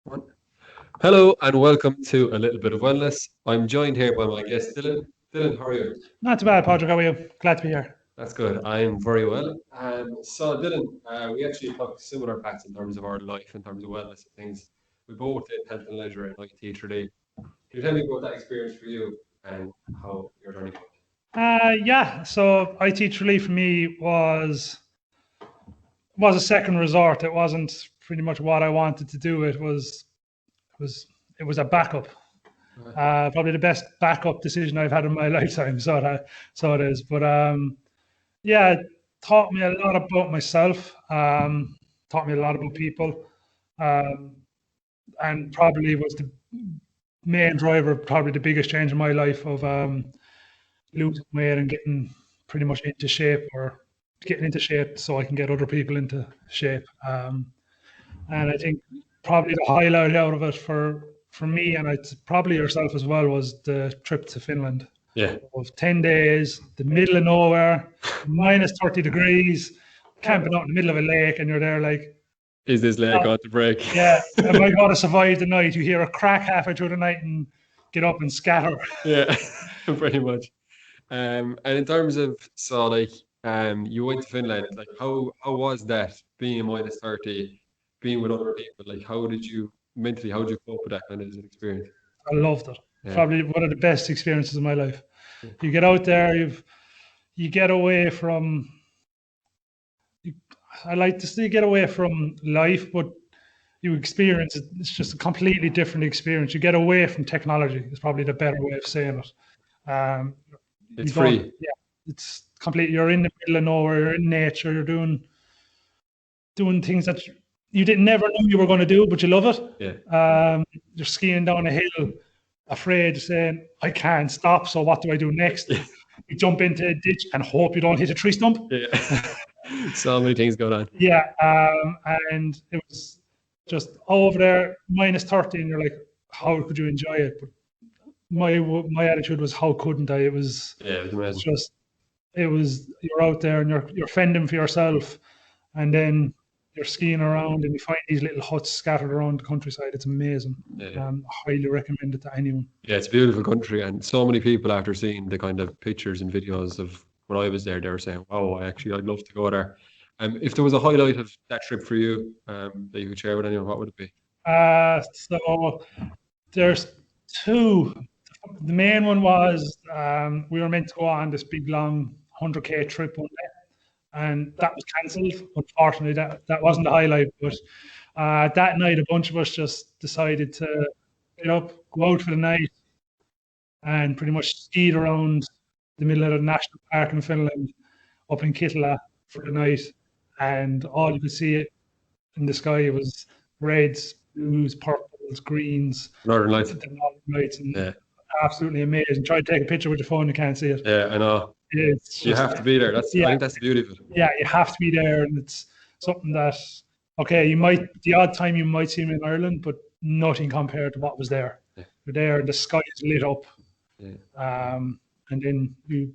One. Hello and welcome to A Little Bit of Wellness. I'm joined here by my guest Dylan. Dylan, how are you? Not too bad, Patrick. How are you? Glad to be here. That's good. I'm very well. So Dylan, we actually talk similar paths in terms of our life, in terms of wellness and things. We both did health and leisure in IT 3D. Can you tell me about that experience for you and how your journey went? Yeah. So IT relief for me was a second resort. It wasn't pretty much what I wanted to do. It was it was a backup. Right. Probably the best backup decision I've had in my lifetime. So it is. But yeah, it taught me a lot about myself. Taught me a lot about people, um, and probably was the main driver. Probably the biggest change in my life of losing weight and getting pretty much into shape, or getting into shape so I can get other people into shape. And I think probably the highlight out of it for me, and it's probably yourself as well, was the trip to Finland Yeah. of 10 days, the middle of nowhere, minus 30 degrees, camping out in the middle of a lake, and you're there like, Is this leg oh, on to break? yeah, am I going to survive the night? You hear a crack halfway through the night and get up and scatter. Yeah, pretty much. And in terms of you went to Finland. Like, how was that being a minus 30, being with other people? Like, how did you mentally? How did you cope with that kind of as an experience? I loved it. Yeah, Probably one of the best experiences of my life. yeah, You get out there, you get away from. You, I like to say get away from life, but you experience it. It's just a completely different experience. You get away from technology. Is probably the better way of saying it. You it's don't. free. Yeah, it's completely. You're in the middle of nowhere. You're in nature. You're doing things that you didn't never know you were going to do, but you love Yeah, it. You're skiing down a hill, afraid, saying, "I can't stop. So what do I do next?" yeah, You jump into a ditch and hope you don't hit a tree stump. yeah. So many things going on. Yeah, and it was just over there minus 30, and you're like, how could you enjoy it? But my attitude was, how couldn't I? It was Yeah, it was amazing. just it was you're out there and you're fending for yourself, and then you're skiing around and you find these little huts scattered around the countryside. It's amazing. Yeah, Highly recommend it to anyone. yeah, it's a beautiful country, and so many people after seeing the kind of pictures and videos of when I was there, they were saying, "Wow, I'd love to go there." If there was a highlight of that trip for you, that you could share with anyone, what would it be? So there's two. The main one was we were meant to go on this big long 100K trip one day, and that was cancelled. Unfortunately, that wasn't the highlight. But that night, a bunch of us just decided to get up, go out for the night, and pretty much skied around the middle of the national park in Finland, up in Kittilä for the night. And all you could see in the sky was reds, blues, purples, greens, Northern Lights. the northern lights, and Yeah, absolutely amazing. Try to take a picture with your phone, you can't see it. yeah, I know. It's You just, have to be there. I yeah, think that's the beauty of it. yeah, you have to be there, and it's something that, okay, you might, the odd time you might see them in Ireland, but nothing compared to what was there. Yeah, You're there, and the sky is lit up, yeah, and then you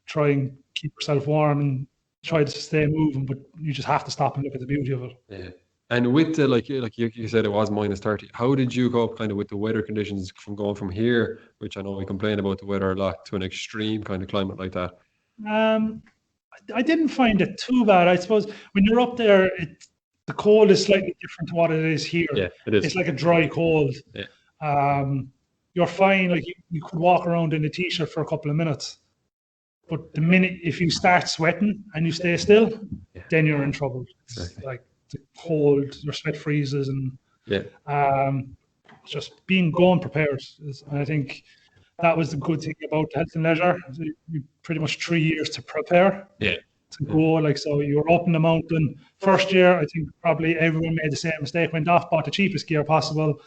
try and keep yourself warm and try to stay moving, but you just have to stop and look at the beauty of it. yeah. And with the you said it was minus 30. How did you cope kind of with the weather conditions from going from here, which I know we complain about the weather a lot, to an extreme kind of climate like that? Um, I didn't find it too bad. I suppose when you're up there, the cold is slightly different to what it is here. Yeah, it is. It's like a dry cold. Yeah, Um, you're fine. Like you could walk around in a t-shirt for a couple of minutes, but the minute if you start sweating and you stay still, yeah, then you're in trouble. It's exactly. like the cold, your sweat freezes, and Yeah, um, just being going prepared. And I think that was the good thing about health and leisure. So you pretty much 3 years to prepare yeah, to yeah, go. Like, so you were up in the mountain. First year, I think probably everyone made the same mistake. Went off, bought the cheapest gear possible.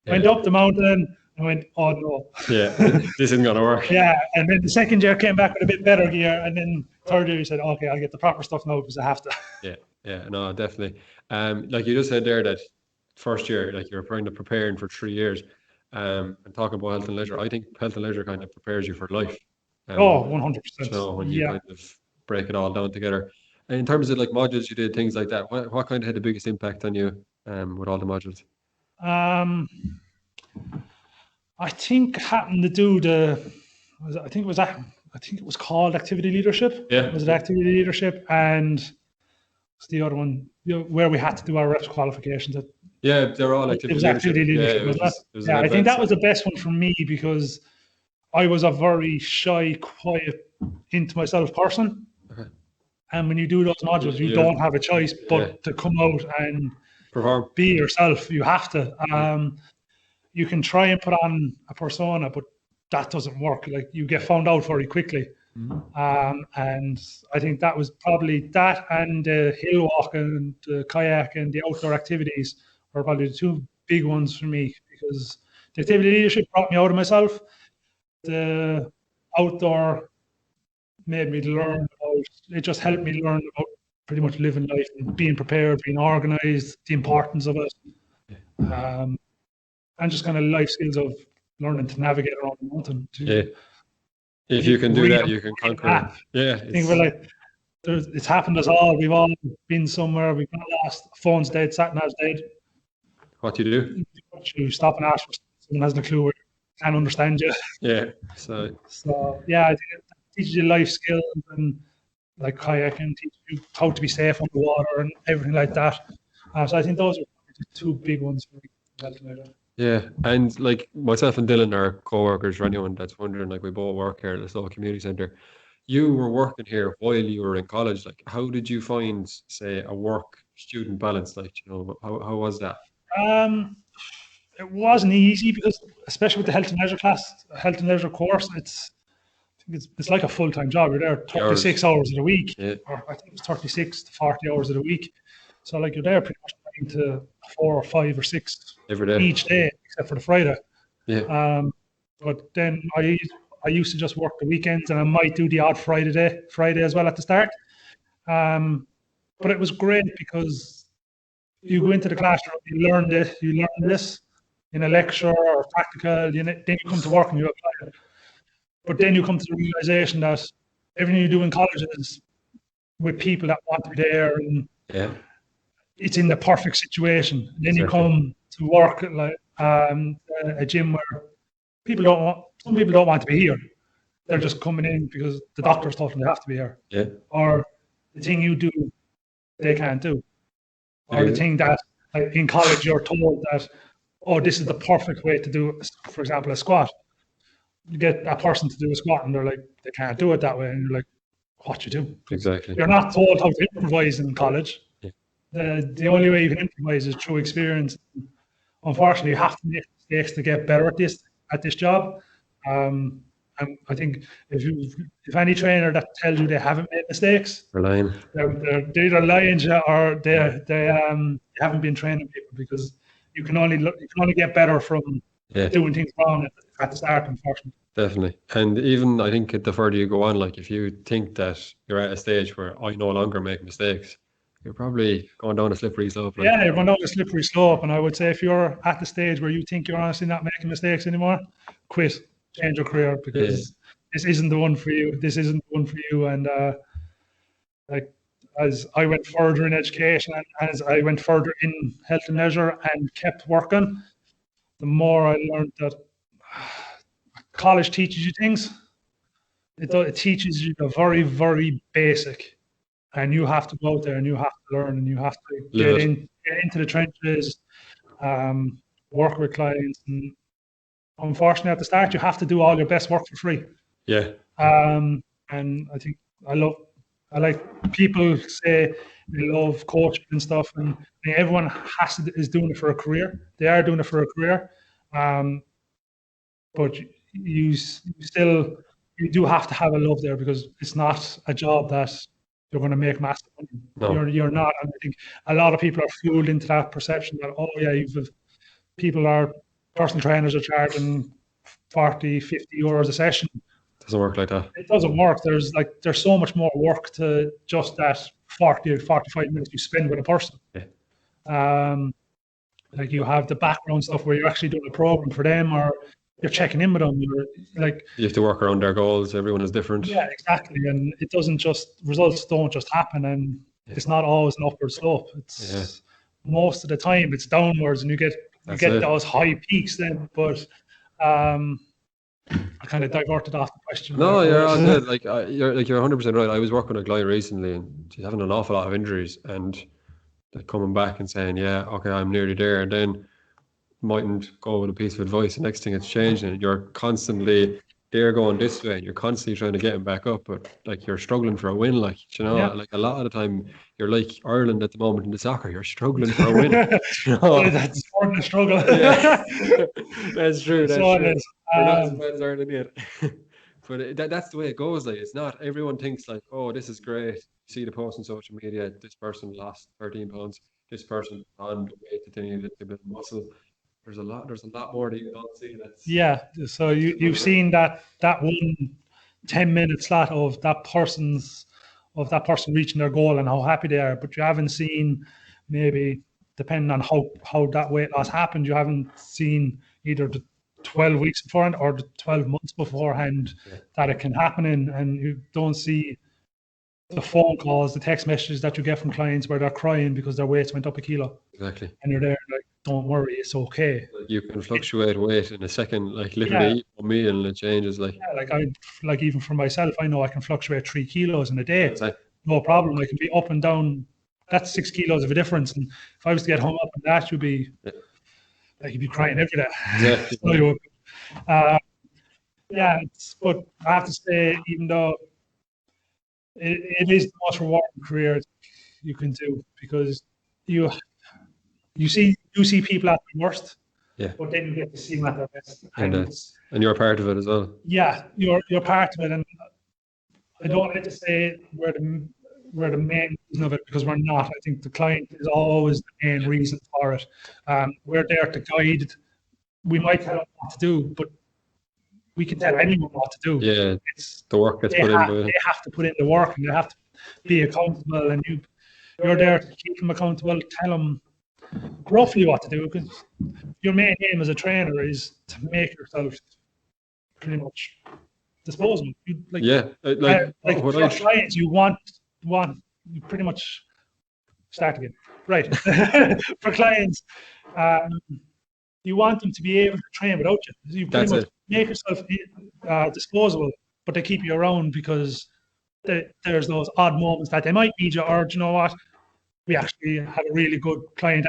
Went yeah, up the mountain and went, oh no. yeah. This isn't gonna work. Yeah, and then the second year came back with a bit better gear, and then third year you said, okay, I'll get the proper stuff now because I have to. Yeah, yeah, no, definitely. Like you just said there that first year, like you're kind of preparing for 3 years. And talking about health and leisure, I think health and leisure kind of prepares you for life. Oh, Um, 100%. so when you Yeah. kind of break it all down together, and in terms of like modules you did, things like that, what kind of had the biggest impact on you with all the modules? Um, I think happened to do I think it was called activity leadership. Yeah. Was it activity leadership? And what's the other one? Where we had to do our reps qualifications. Yeah, they're all It activity was leadership. activity Yeah, leadership, it wasn't it? was an Yeah, I think advanced that was side. the best one for me because I was a very shy, quiet, into myself person. Okay. And when you do those modules, you You don't have a choice yeah, but to come out and perform. be yourself. You have to. You can try and put on a persona, but that doesn't work. Like you get found out very quickly. And I think that was probably that and the hill walk and the kayak and the outdoor activities were probably the two big ones for me because the activity leadership brought me out of myself. The outdoor made me learn about, it just helped me learn about pretty much living life and being prepared, being organized, the importance of it. And just kind of life skills of learning to navigate around the mountain. Yeah. If you can do Read that, you can a conquer. map. Yeah, Think about like it's happened to us all. We've all been somewhere. We've got lost. Phone's dead. Sat nav's dead. what you do. You stop and ask for someone has no clue. Or can't understand you. Yeah. So So yeah, I think it teaches you life skills and like kayaking teaches you how to be safe on the water and everything like that. So I think those are the two big ones for me. yeah, and like myself and Dylan are co-workers. For anyone that's wondering, like we both work here at the Slow Community Centre. You were working here while you were in college. Like, how did you find, say, a work-student balance? Like, how was that? Um, it wasn't easy because, especially with the health and leisure health and leisure course, it's like a full-time job. You're there 36 hours of the week, Yeah, or I think it's 36 to 40 hours of the week. So like you're there pretty much 9 to 4 or 5 or 6 every day. each day, except for the Friday. Yeah, But then I used to just work the weekends, and I might do the odd Friday as well at the start. But it was great because you go into the classroom, you learn this in a lecture or practical. Then you come to work and you apply it. But then you come to the realization that everything you do in college is with people that want to be there, and yeah, it's in the perfect situation. And then you exactly. come to work at like a gym where some people don't want to be here. They're just coming in because the doctors told them they have to be here, Yeah, or the thing you do they can't do, or the yeah, thing that like, in college you're told that, oh, this is the perfect way to do, for example, a squat. You get a person to do a squat and they're like, they can't do it that way, and you're like, what you do? exactly. You're not told how to improvise in college. Yeah, The only way you can improvise is through experience. Unfortunately, you have to make mistakes to get better at this job. Um, and I think if any trainer that tells you they haven't made mistakes, relying. they're either lying to you or they haven't been training people because you can only get better from Yeah, doing things wrong at the start, unfortunately. definitely. And even I think the further you go on, like if you think that you're at a stage where I no longer make mistakes, you're probably going down a slippery slope. Like, Yeah, you're going down a slippery slope, and I would say if you're at the stage where you think you're honestly not making mistakes anymore, quit, change your career yeah, because this isn't the one for you. This isn't the one for you, and like as I went further in education and as I went further in health and leisure and kept working, the more I learned that college teaches you things. It teaches you the very, very basic, and you have to go out there and you have to learn and you have to live it. get into the trenches, um, work with clients. And unfortunately, at the start, you have to do all your best work for free. Yeah, And I think I like people say they love coaching and stuff, and I think everyone is doing it for a career. They are doing it for a career, um, but you do have to have a love there because it's not a job that you're going to make massive money. no, You're not, and I think a lot of people are fooled into that perception that people are personal trainers are charging 40, 50 euros a session. doesn't work like that. It doesn't work. There's so much more work to just that 40 or 45 minutes you spend with a person. Yeah, Like you have the background stuff where you're actually doing a program for them or you're checking in with them. You're like, you have to work around their goals. Everyone is different. yeah, exactly. And it doesn't just, results don't just happen, and it's not always an upward slope. It's most of the time it's downwards, and you get you That's get it. those high peaks then. But um, I kind of diverted off the question No, there. you're all But good. You're 100% right. I was working with a client recently, and she's having an awful lot of injuries, and they're coming back and saying, "Yeah, okay, I'm nearly there," and then mightn't go with a piece of advice. The next thing it's changing, and you're constantly they're going this way, and you're constantly trying to get them back up, but like you're struggling for a win. Like yeah. like a lot of the time, you're like Ireland at the moment in the soccer. You're struggling for a win. You Well, know? that's more than a struggle. Yeah, that's true. That's So it true. is. We're not as bad as Ireland yet. But that's the way it goes. Like, it's not everyone thinks like, oh, this is great. You see the post on social media. This person lost 13 pounds. This person on the weight that they needed to build muscle. There's a lot. There's a lot more that you don't see. That's Yeah. So you've seen that one 10-minute slot of that person reaching their goal and how happy they are, but you haven't seen, maybe depending on how that weight loss happened, you haven't seen either the 12 weeks beforehand or the 12 months beforehand yeah, that it can happen in, and you don't see the phone calls, the text messages that you get from clients where they're crying because their weights went up a kilo, exactly. and you're there like, don't worry, it's okay. Like you can fluctuate weight in a second. Like literally Yeah, eat one meal and it changes. Like yeah, like even for myself, I know I can fluctuate 3 kilos in a day, that's it. no problem. I can be up and down. That's 6 kilos of a difference. And if I was to get hung up on that, you'd be Yeah, like, you'd be crying every day. exactly. So you would. Uh, yeah, but I have to say, even though it is the most rewarding career you can do, because you you see people at their worst, Yeah, but then you get to see them at their best. and And you're a part of it as well. yeah, you're part of it. And I don't like to say we're the main reason of it, because we're not. I think the client is always the main reason for it. We're there to guide. We might tell them what to do, but we can tell anyone what to do. Yeah, It's the work gets put into they it. have to put in the work, and they have to be accountable, and you're there to keep them accountable, tell them roughly what to do, because your main aim as a trainer is to make yourself pretty much disposable. Yeah, Like what for clients, you want you pretty much start again, right? For clients, um, you want them to be able to train without you. You pretty that's much it. make yourself disposable, but they keep you around because there's those odd moments that they might need you, or do you know what? We actually have a really good client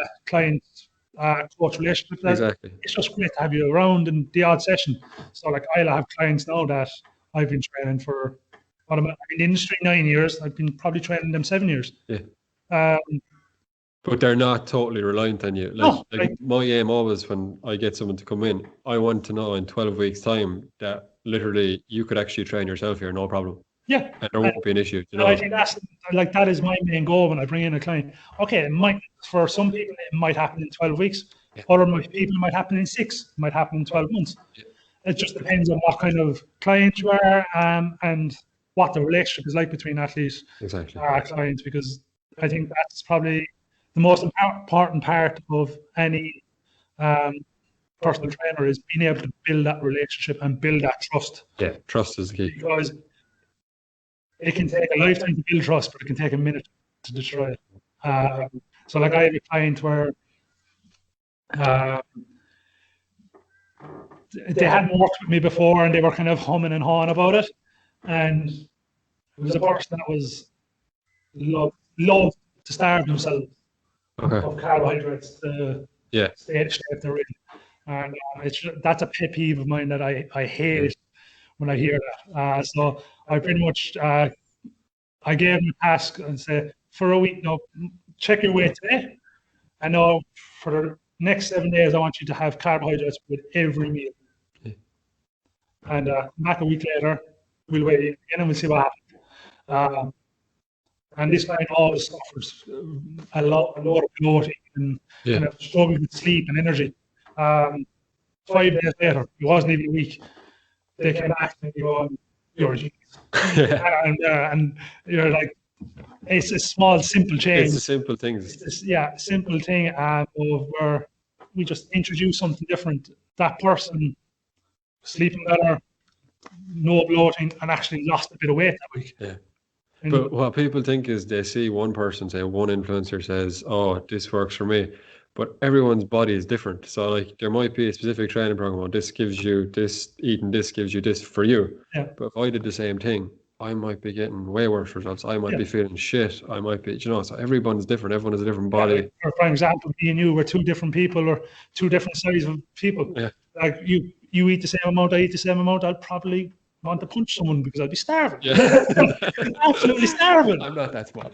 coach relationship. That Exactly. it's just great to have you around in the odd session. So like, I'll have clients now that I've been training for. What am I in the industry 9 years? I've been probably training them 7 years. Yeah. Um, But they're not totally reliant on you. no, Like my aim always when I get someone to come in, I want to know in 12 weeks' time that literally you could actually train yourself here, no problem. yeah. And there won't be an issue, you And I know? think that is my main goal when I bring in a client. Okay, it might, for some people it might happen in 12 weeks. Yeah. Other people it might happen in 6, it might happen in 12 months. Yeah. It just depends on what kind of client you are, and what the relationship is like between athletes Exactly. clients, because I think that's probably the most important part of any personal trainer, is being able to build that relationship and build that trust, Yeah. Trust is the key. because it can take a lifetime to build trust, but it can take a minute to destroy it. So like, I have a client where they hadn't worked with me before, and they were kind of humming and hawing about it, and it was a person that was loved to starve themselves Okay. of carbohydrates to Yeah. stay in shape they're in. And that's a pet peeve of mine that I hate when I hear that. So I pretty much I gave them a task and said, for a week, no, check your weight today. And now for the next 7 days, I want you to have carbohydrates with every meal. Yeah. And back a week later, we'll weigh in again and we'll see what happens. And this client always suffers a lot of bloating and Yeah. kind of struggling with sleep and energy. 5 days later, it wasn't even a week, they came back and going, "You're a genius." Yeah. And you're like, it's a small, simple change. It's the simple things. It's this, simple thing of where we just introduce something different. That person sleeping better, no bloating, and actually lost a bit of weight that week. Yeah. And But what people think is they see one person say, one influencer says, "Oh, this works for me," but everyone's body is different. So like there might be a specific training program. Oh, this gives you this eating, this gives you this for you. Yeah. But if I did the same thing, I might be getting way worse results. I might Yeah. be feeling shit. I might be, you know. So everyone's different. Everyone has a different Yeah, body. like, for example, me and you, we're two different people or two different sizes of people. Yeah. Like you eat the same amount, I eat the same amount. I'll probably want to punch someone because I'd be starving. Yeah. Absolutely starving. I'm not that small.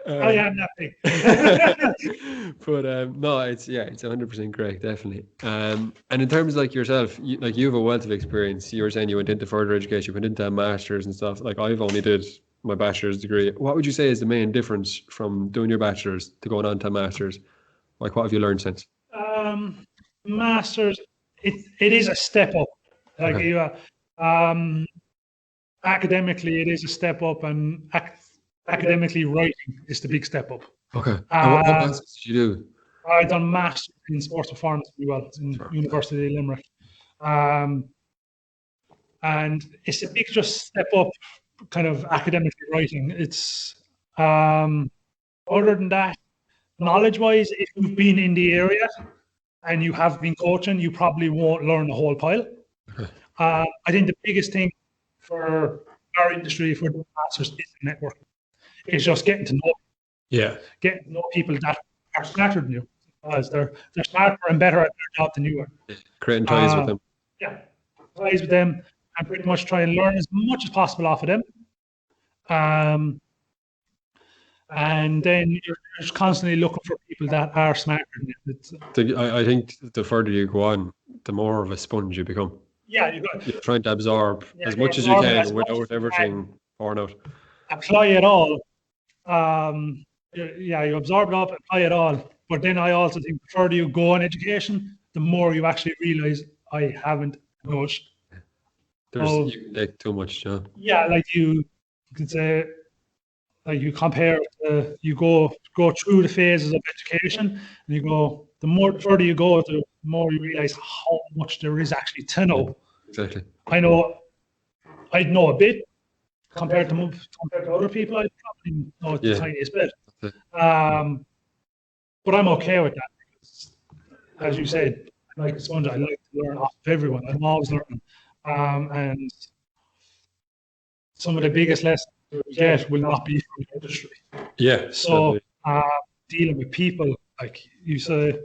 I am that big. But no, it's 100% correct, definitely. And in terms of like yourself, you have a wealth of experience. You were saying you went into further education, you went into a master's and stuff. Like I've only did my bachelor's degree. What would you say is the main difference from doing your bachelor's to going on to a master's? Like what have you learned since? Masters, it is a step up. Like Okay. you, academically, it is a step up, and academically writing is the big step up. Okay. And what classes did you do? I done masters in sports performance as well in University of Limerick, and it's a big just step up, kind of academically writing. It's other than that, knowledge-wise, if you've been in the area and you have been coaching, you probably won't learn the whole pile. I think the biggest thing for our industry, for the masters, is the networking. It's just getting to know people that are smarter than you, because they're smarter and better at their job than you are. Creating ties with them. Yeah, ties with them, and pretty much try and learn as much as possible off of them. And then you're just constantly looking for people that are smarter than you. I think the further you go on, the more of a sponge you become. Yeah, You're trying to absorb as much as you can without everything pouring out. Apply it all. You absorb it all, apply it all. But then I also think the further you go in education, the more you actually realise I haven't much. You can take too much, John. Yeah, like you could say, like you compare, you go through the phases of education, and you go, the further you go, the more you realise how much there is actually to know. Exactly. I know a bit compared to other people. I probably know the tiniest bit. But I'm okay with that because, as you said, I'm like a sponge. I like to learn off of everyone. I'm always learning. And some of the biggest lessons you get will not be from the industry. Yeah. So dealing with people, like you say,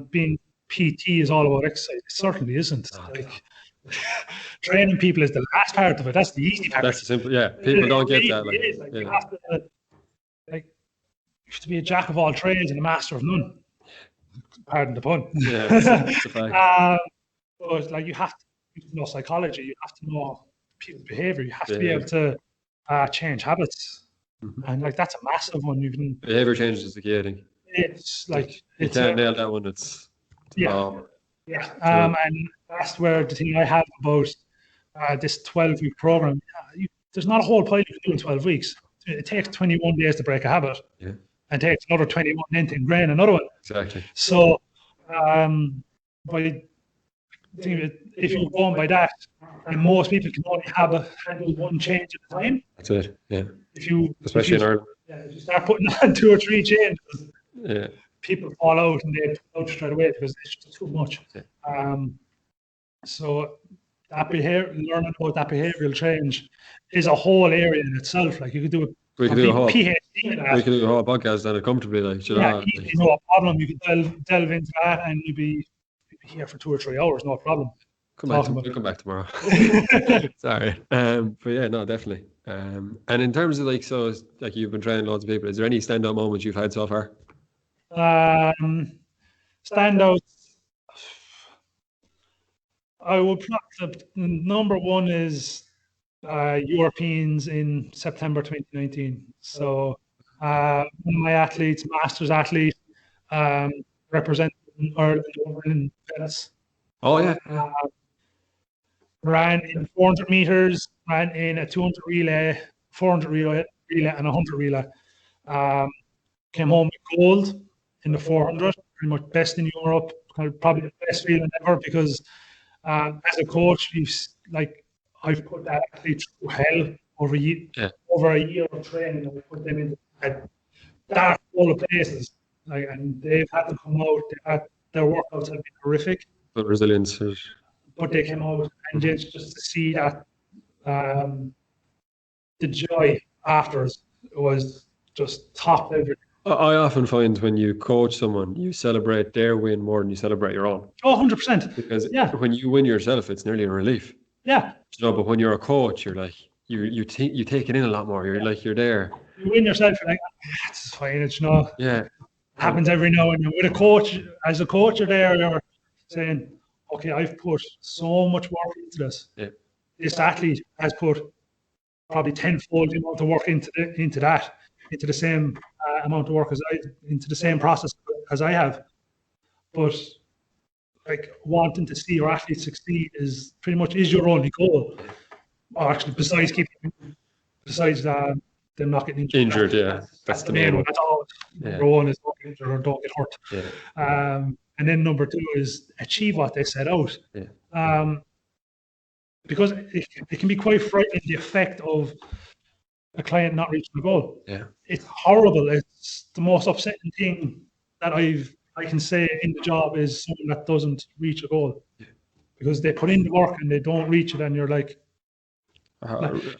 being PT is all about exercise. It certainly isn't. Like training people is the last part of it. That's the easy part. That's the simple. Yeah, people don't get that. You have to, you have to be a jack of all trades and a master of none. Pardon the pun. Yeah, that's a fact. But like you have to know psychology. You have to know people's behavior. You have to be able to change habits, and like that's a massive one. You can behavior change is the key. I think it's like you can't nail that one. It's and that's where the thing I have about this 12-week program. There's not a whole pile you can do in 12 weeks. It takes 21 days to break a habit, and takes another 21 then to ingrain another one. Exactly. So, if you're going by that, and most people can only handle one change at a time. That's it. Yeah. Especially in Ireland. If you start putting on 2 or 3 changes, yeah, people fall out and they pull out straight away because it's just too much. Yeah. So that learning about that behavioural change is a whole area in itself. Like you could do we could do a whole PhD in that. We could do a whole podcast on it comfortably, like easily, no problem. You could delve into that, and you'd be here for 2 or 3 hours, no problem. We'll come back tomorrow. Sorry, but yeah, no, definitely. And in terms of like you've been training loads of people, is there any standout moments you've had so far? Standouts. I would probably number one is Europeans in September 2019. So one of my athletes, masters athlete, representing Ireland over in Venice. Oh yeah. Ran in 400 meters, ran in a 200 relay, 400 relay, and 100 relay. Came home with gold in the 400, pretty much best in Europe, probably the best feeling ever because as a coach, I've put that athlete through hell over a year of training. I put them into dark full of places, like, and they've had to come out. Their workouts have been horrific, But resilience is. but they came out, and just to see that the joy afterwards was just top level. I often find when you coach someone, you celebrate their win more than you celebrate your own. Oh, 100%. Because Yeah. when you win yourself, it's nearly a relief. Yeah. You know, but when you're a coach, you're like you take it in a lot more. You're like you're there. You win yourself, you're like, it's fine. It's Yeah. happens every now and then. With a coach, as a coach, you're there. You're saying, okay, I've put so much work into this. Yeah. This athlete has put probably tenfold the amount of work into the same amount of work into the same process as I have. But like wanting to see your athlete succeed is pretty much your only goal. Or actually, besides them not getting injured. Yeah. That's the main one. That's all. Number one is don't get injured or don't get hurt. Yeah. And then number two is achieve what they set out. Yeah. Because it can be quite frightening, the effect of a client not reaching the goal. Yeah. It's horrible. It's the most upsetting thing that I can say in the job is someone that doesn't reach a goal. Yeah. Because they put in the work and they don't reach it, and you're like,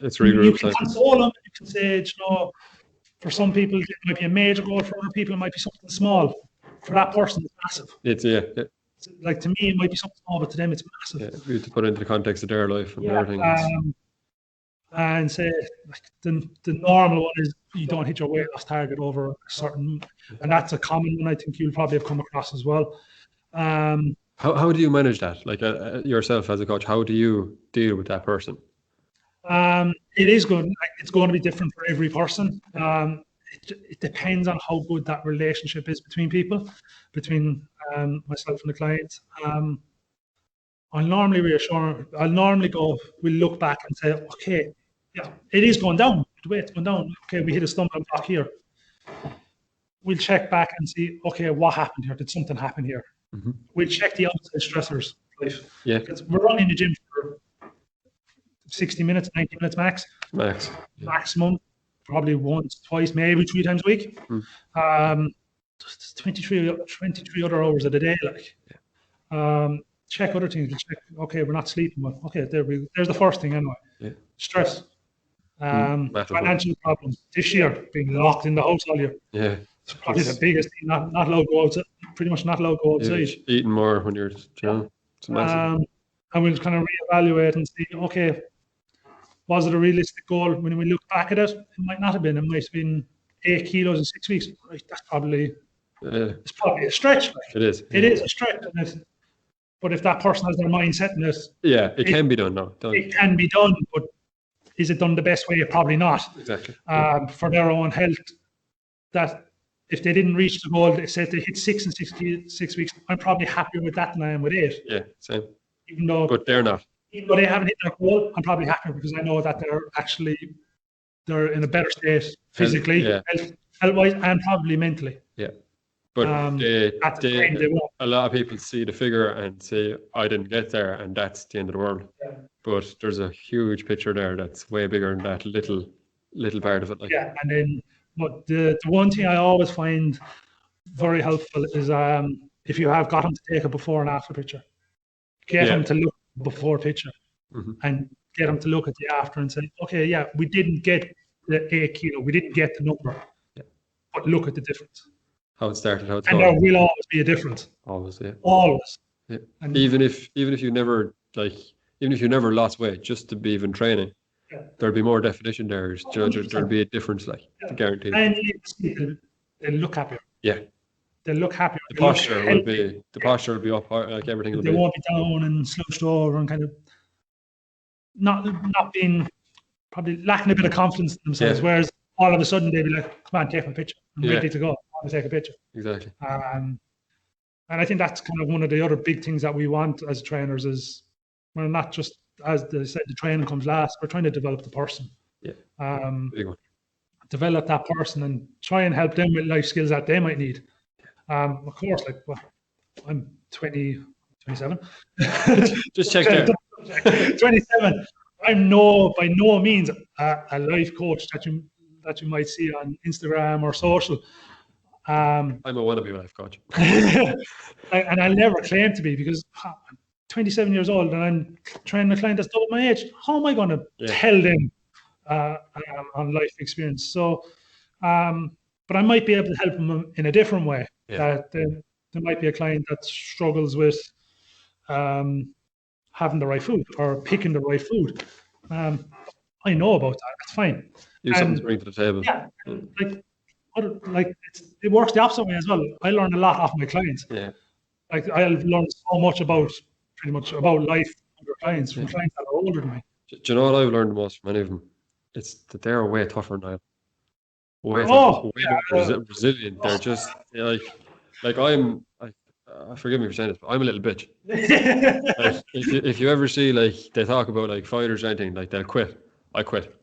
it's really you can console them. You can say, you know, for some people it might be a major goal. For other people it might be something small. For that person, it's massive. It's like to me, it might be something small, but to them, it's massive. Yeah, we have to put it into the context of their life and everything. And say like the normal one is you don't hit your weight loss target over a certain, and that's a common one. I think you'll probably have come across as well. How do you manage that? Like yourself as a coach, how do you deal with that person? It is good. It's going to be different for every person. It depends on how good that relationship is between people, between myself and the client. I'll normally reassure. I'll normally go. We'll look back and say, okay, yeah, it is going down. The weight's going down. Okay, we hit a stumbling block here. We'll check back and see, okay, what happened here? Did something happen here? Mm-hmm. We'll check the outside stressors. Right? Yeah. Because we're running the gym for 60 minutes, 90 minutes max. Maximum. Probably once, twice, maybe 3 times a week. 23 other hours of the day. Like, check other things. Check. Okay, we're not sleeping. Well, okay, there's the first thing anyway. Yeah. Stress, financial problems. This year, being locked in the house all year. Yeah, it's probably the biggest thing. Not allowed to go outside. Pretty much not allowed to go outside. Eating more when you're, it's massive. And we'll kind of reevaluate and see. Okay. Was it a realistic goal? When we look back at it, it might not have been. It might have been 8 kilos in 6 weeks. Right, that's probably it's probably a stretch. Like. It is. It is a stretch. But if that person has their mindset in this, it can be done. It can be done, but is it done the best way? Probably not. Exactly. For their own health, that if they didn't reach the goal, they said they hit 6 in 6 weeks. I'm probably happier with that than I am with 8. Yeah, same. Even though, but they're not. Even though they haven't hit their goal, I'm probably happier because I know that they're in a better state physically, health-wise, and probably mentally. Yeah, but a lot of people see the figure and say, "I didn't get there," and that's the end of the world. Yeah. But there's a huge picture there that's way bigger than that little part of it. Like. Yeah, and then, but the one thing I always find very helpful is if you have got them to take a before and after picture, get them to look before picture and get them to look at the after and say, okay, yeah, we didn't get the 8 kilo, we didn't get the number, but look at the difference. How it started, how it's going. And there will always be a difference. Always, yeah. Always. Yeah. And even if you never lost weight, just to be even training, there'll be more definition there. There'll be a difference, guaranteed. And they'll look happier. Yeah. They'll look happier. The posture will be up, like everything will be. They won't be down and slouched over and kind of not being, probably lacking a bit of confidence in themselves. Yeah. Whereas all of a sudden they'll be like, "Come on, take my picture. I'm ready to go. I want to take a picture." Exactly. And I think that's kind of one of the other big things that we want as trainers is we're not just, as they said, the training comes last. We're trying to develop the person. Yeah. Big one. Develop that person and try and help them with life skills that they might need. Of course, I'm 27. Just check there. 27. I'm by no means a life coach that you that you might see on Instagram or social. I'm a wannabe life coach. And I'll never claim to be, because I'm 27 years old and I'm training a client that's double my age. How am I going to tell them on life experience? So, but I might be able to help them in a different way. That there might be a client that struggles with having the right food or picking the right food. I know about that. That's fine. You have something to bring to the table. Yeah, it works the opposite way as well. I learn a lot off my clients. Yeah. Like I've learned so much pretty much about life from clients that are older than me. Do you know what I've learned the most from any of them? It's that they're way tougher than I am. Way more resilient. They're just like I'm. Forgive me for saying this, but I'm a little bitch. Like, if you ever see, like, they talk about like fighters or anything, like they'll quit. I quit.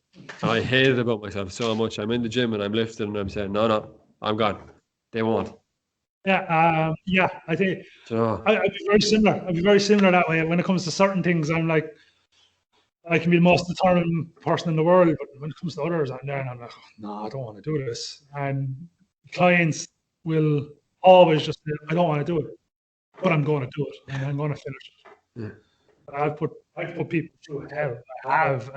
And I hate it about myself so much. I'm in the gym and I'm lifting and I'm saying, no, I'm gone. They won't. Yeah, I think I'd be very similar. I'd be very similar that way. When it comes to certain things, I'm like, I can be the most determined person in the world, but when it comes to others, I'm there and I'm like, no, I don't want to do this. And clients will always just say, I don't want to do it, but I'm going to do it and I'm going to finish it. Yeah. I've put people through hell. I have.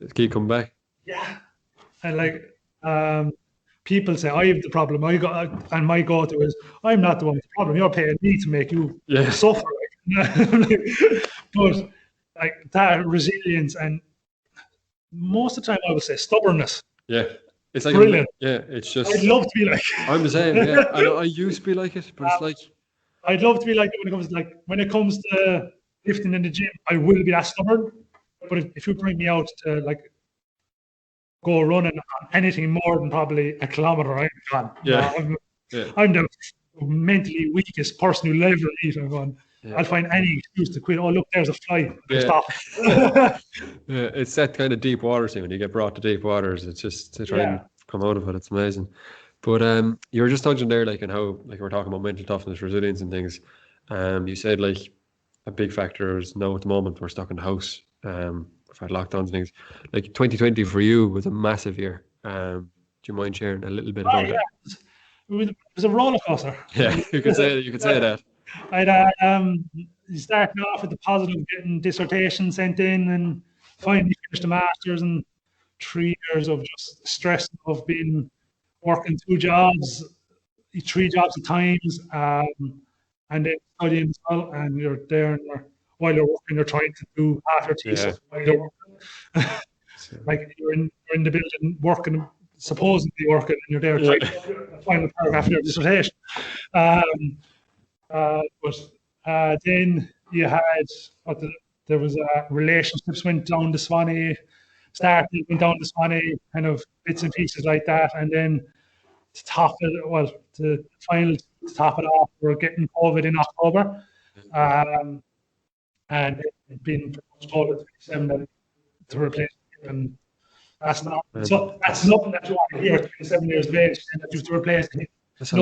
Just keep coming back. Yeah. And people say, I have the problem. And my go-to is, I'm not the one with the problem. You're paying me to make you suffer. But like that resilience and most of the time I would say stubbornness. Yeah. It's like brilliant. It's just. I'd love to be like. I'm the same. Yeah, I used to be like it, but it's like. I'd love to be like it when it comes to lifting in the gym. I will be that stubborn, but if you bring me out to like go running on anything more than probably a kilometer, I'm gone. Yeah. I'm the mentally weakest person who'll ever meet. I'm going. I'll find any excuse to quit. Oh, look, there's a fly. Stop. It's that kind of deep water thing. When you get brought to deep waters, it's just to try and come out of it. It's amazing. But you were just touching there, like, and how, like, we're talking about mental toughness, resilience, and things. You said like a big factor is now at the moment we're stuck in the house. We've had lockdowns and things. Like 2020 for you was a massive year. Do you mind sharing a little bit about that? It was a roller coaster. Yeah, you could say that. I'd starting off with the positive, getting dissertation sent in, and finally finished the masters, and 3 years of just stress of working 2 jobs, 3 jobs at times, and then studying as well. And you're there, and while you're working, you're trying to do half your thesis while you're working. Like you're in the building working, supposedly working, and you're there trying to do the final paragraph of your dissertation. But then you had there was relationships went down the Swanee, went down the Swanee, kind of bits and pieces like that, and then to top it off, we're getting COVID in October, and it's been told 27 to replace it, and that's not that's nothing that you want to hear at 27 years of age, and that you have to replace it. That's a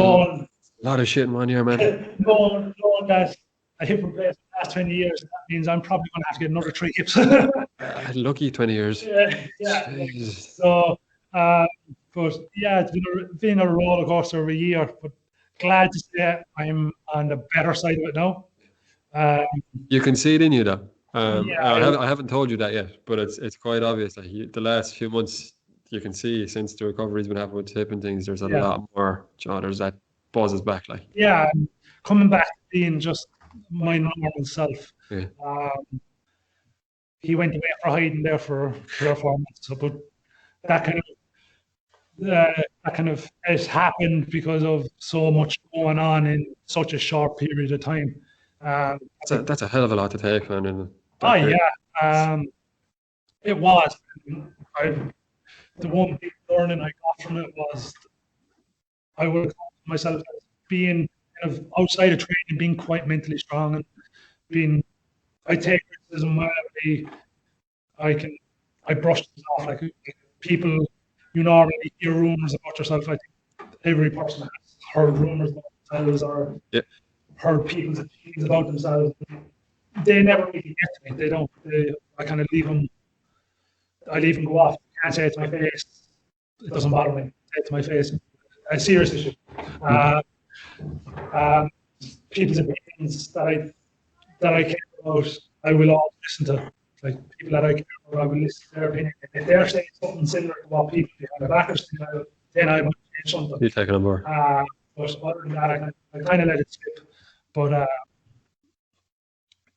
lot of shit in 1 year, man. No one that a hip replacement the last 20 years, that means I'm probably going to have to get another 3 hips. Lucky 20 years. Yeah. So, but yeah, it's been a roller coaster of a year, but glad to say I'm on the better side of it now. You can see it in you, though. I haven't told you that yet, but it's quite obvious. Like the last few months, you can see since the recovery's been happening with hip and things, there's a lot more. There's that buzzes back, like. Yeah, coming back to being just my normal self. Yeah. He went away for hiding there for 3 or 4 months, but that kind of has happened because of so much going on in such a short period of time. That's a hell of a lot to take, man. It was. The one big learning I got from it was I would call myself as being kind of outside of training, being quite mentally strong, and I take criticism I brush it off. Like people, you normally hear rumors about yourself. I think every person has heard rumors about themselves or heard people's opinions about themselves. They never really get to me. They don't. I kind of leave them. I leave them go off the can't say it to my face. It doesn't bother me. Say it to my face. A serious issue. People's opinions that I care about, I will always listen to. Like people that I care about, I will listen to their opinion. If they're saying something similar to what people behind the backers think, then I might change something. You take it on board. But other than that, I kind of let it slip. But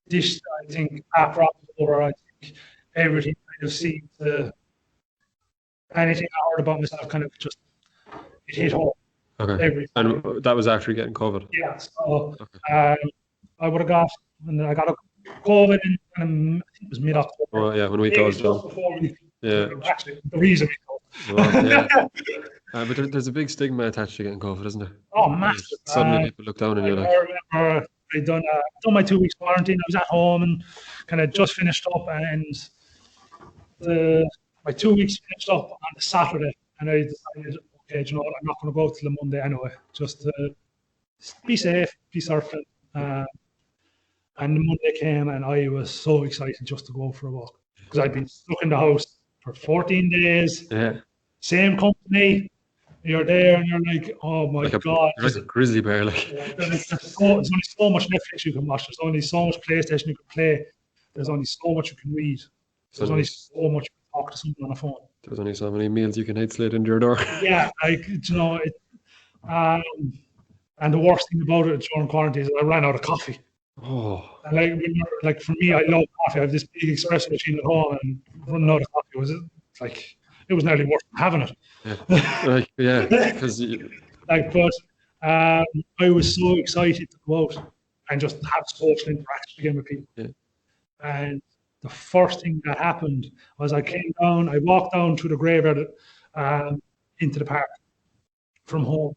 this, I think, after October, I think everything kind of seemed to, anything I heard about myself kind of just, it hit home. Okay. Everything. And that was after getting COVID. Yeah, so I would have got, and I got a COVID in I think it was mid-October. Oh yeah, when we closed down. Yeah. Actually, the reason we closed. Well, yeah. But there's a big stigma attached to getting COVID, isn't there? Oh, massive. Suddenly people look down on you like. I remember I'd done my 2 weeks quarantine. I was at home and kind of just finished up, and my 2 weeks finished up on the Saturday, and I decided, okay, do you know what, I'm not going to go till the Monday anyway, just to be safe, be surfing. And the Monday came, and I was so excited just to go for a walk because I'd been stuck in the house for 14 days. Yeah. Same company. You're there, and you're like, oh my God. You're like a grizzly bear, like. There's only so much Netflix you can watch. There's only so much PlayStation you can play. There's only so much you can read. There's only so much you can talk to someone on the phone. There's only so many meals you can hide slid into your door. Yeah, like, you know, and the worst thing about it during quarantine is I ran out of coffee. Oh. And like for me, I love coffee. I have this big espresso machine at home, and running out of coffee it was nearly worth having it. Yeah, because but I was so excited to go out and just have social interaction again with people. Yeah. And the first thing that happened was I walked down through the graveyard into the park from home,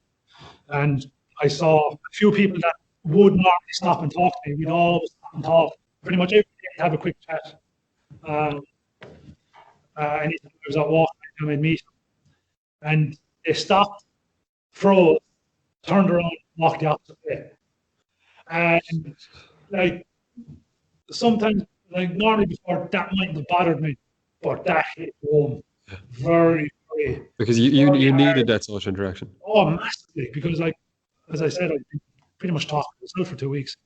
and I saw a few people that would not stop and talk to me. We'd always stop and talk. Pretty much every day have a quick chat. Anytime I was out walking, I'd meet them. And they stopped, froze, turned around, walked the opposite way. And like sometimes, like normally before, that mightn't have bothered me, but that hit home very, very. Because you needed that social interaction. Oh, massively. Because like, as I said, I've been pretty much talking to myself for 2 weeks.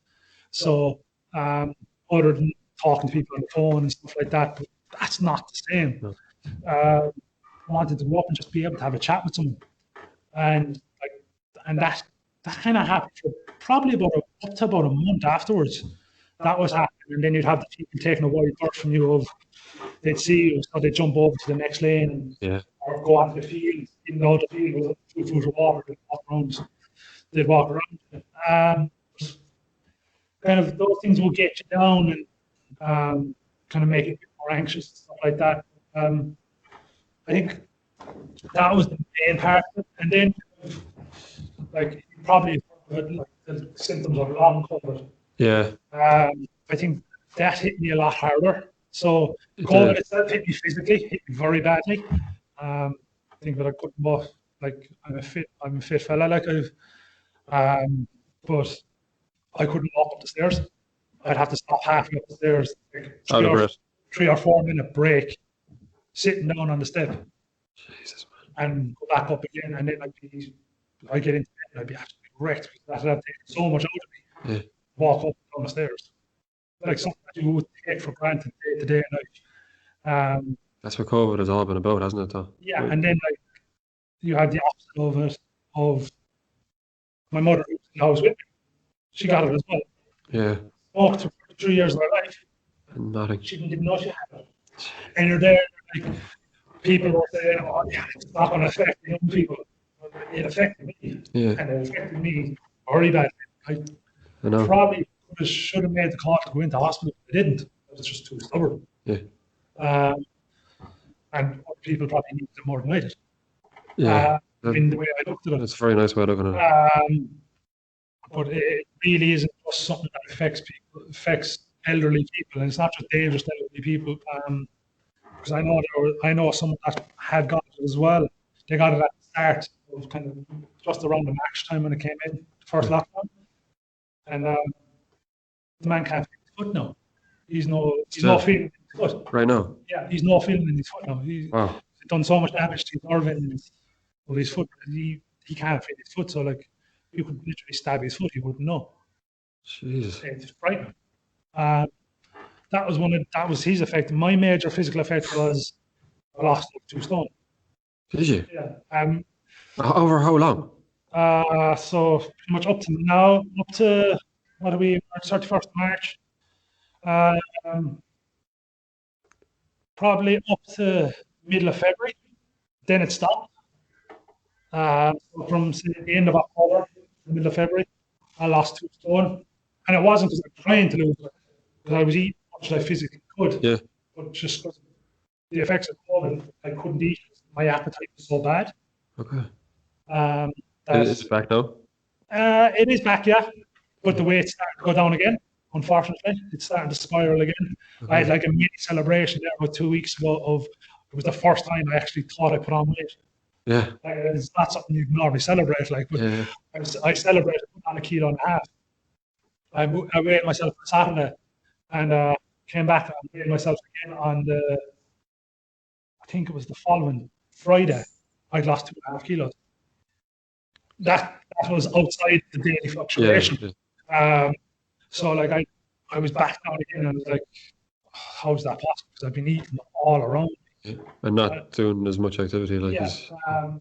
So other than talking to people on the phone and stuff like that, but that's not the same. No. I wanted to go up and just be able to have a chat with someone, and that kind of happened for probably up to about a month afterwards. That was happening, and then you'd have the people taking a wide berth from you. They'd see you, so they'd jump over to the next lane, or go onto the field, even though the field was 2 foot of water. They'd walk around. Kind of those things will get you down and kind of make it more anxious and stuff like that. I think that was the main part of it. And then, like, you probably heard like the symptoms of long COVID. Yeah. I think that hit me a lot harder. So COVID itself hit me physically, hit me very badly. I think that I couldn't walk. Like, I'm a fit fella. Like but I couldn't walk up the stairs. I'd have to stop halfway up the stairs, like 3 or 4 minute break, sitting down on the step. Jesus, man. And go back up again, and then I'd get into bed and I'd be absolutely wrecked because that had taken so much out of me. Yeah. Walk up and down the stairs. Like something that you would take for granted day to day and night. That's what COVID has all been about, hasn't it, though? Yeah, and then like you had the opposite of it, of my mother who was in the house with me. She got it as well. Yeah. Walked for 3 years of her life. And nothing. She didn't know she had it. And you're there, like, people were saying, oh, yeah, it's not going to affect the young people. It affected me. Yeah. And it affected me very badly. I know. Probably should have made the call to go into hospital, but I didn't. I was just too stubborn. Yeah. And other people probably needed it more than I did. Yeah. In the way I looked at it. That's a very nice way of looking at it. But it really isn't just something that affects people, affects elderly people, and it's not just dangerous to elderly people. Because I know someone that had got it as well. They got it at the start of kind of just around the March time when it came in, the first lockdown. And the man can't feel his foot now. He's no feeling in his foot. Right now? Yeah, he's no feeling in his foot now. Wow. done so much damage to his organs of his foot. He can't feel his foot, so like you could literally stab his foot, he wouldn't know. Jesus. It's frightening. Uh, that was his effect. My major physical effect was I lost 2 stone. Did you? Yeah. Over how long? So pretty much up to now, up to what are we? 31st of March. Um, probably up to middle of February. Then it stopped. So from say, the end of October to the middle of February, I lost 2 stone, and it wasn't because I was trying to lose it, because I was eating as much as I physically could. Yeah. But just because the effects of COVID, I couldn't eat. My appetite was so bad. Okay. That It's back now? it is back, yeah, but the weight started to go down again. Unfortunately, it's starting to spiral again. I had like a mini celebration there about 2 weeks ago. It was the first time I actually thought I put on weight. Yeah. It's not something you normally celebrate, like, but Yeah. I celebrated putting on 1.5 kilos. I weighed myself on Saturday and came back and weighed myself again on I think it was the following Friday. I'd lost 2.5 kilos. That was outside the daily fluctuation. Yeah. So like I was back down again, and I was like, how's that possible? Because I've been eating all around. Yeah. And not doing as much activity like Yeah. this.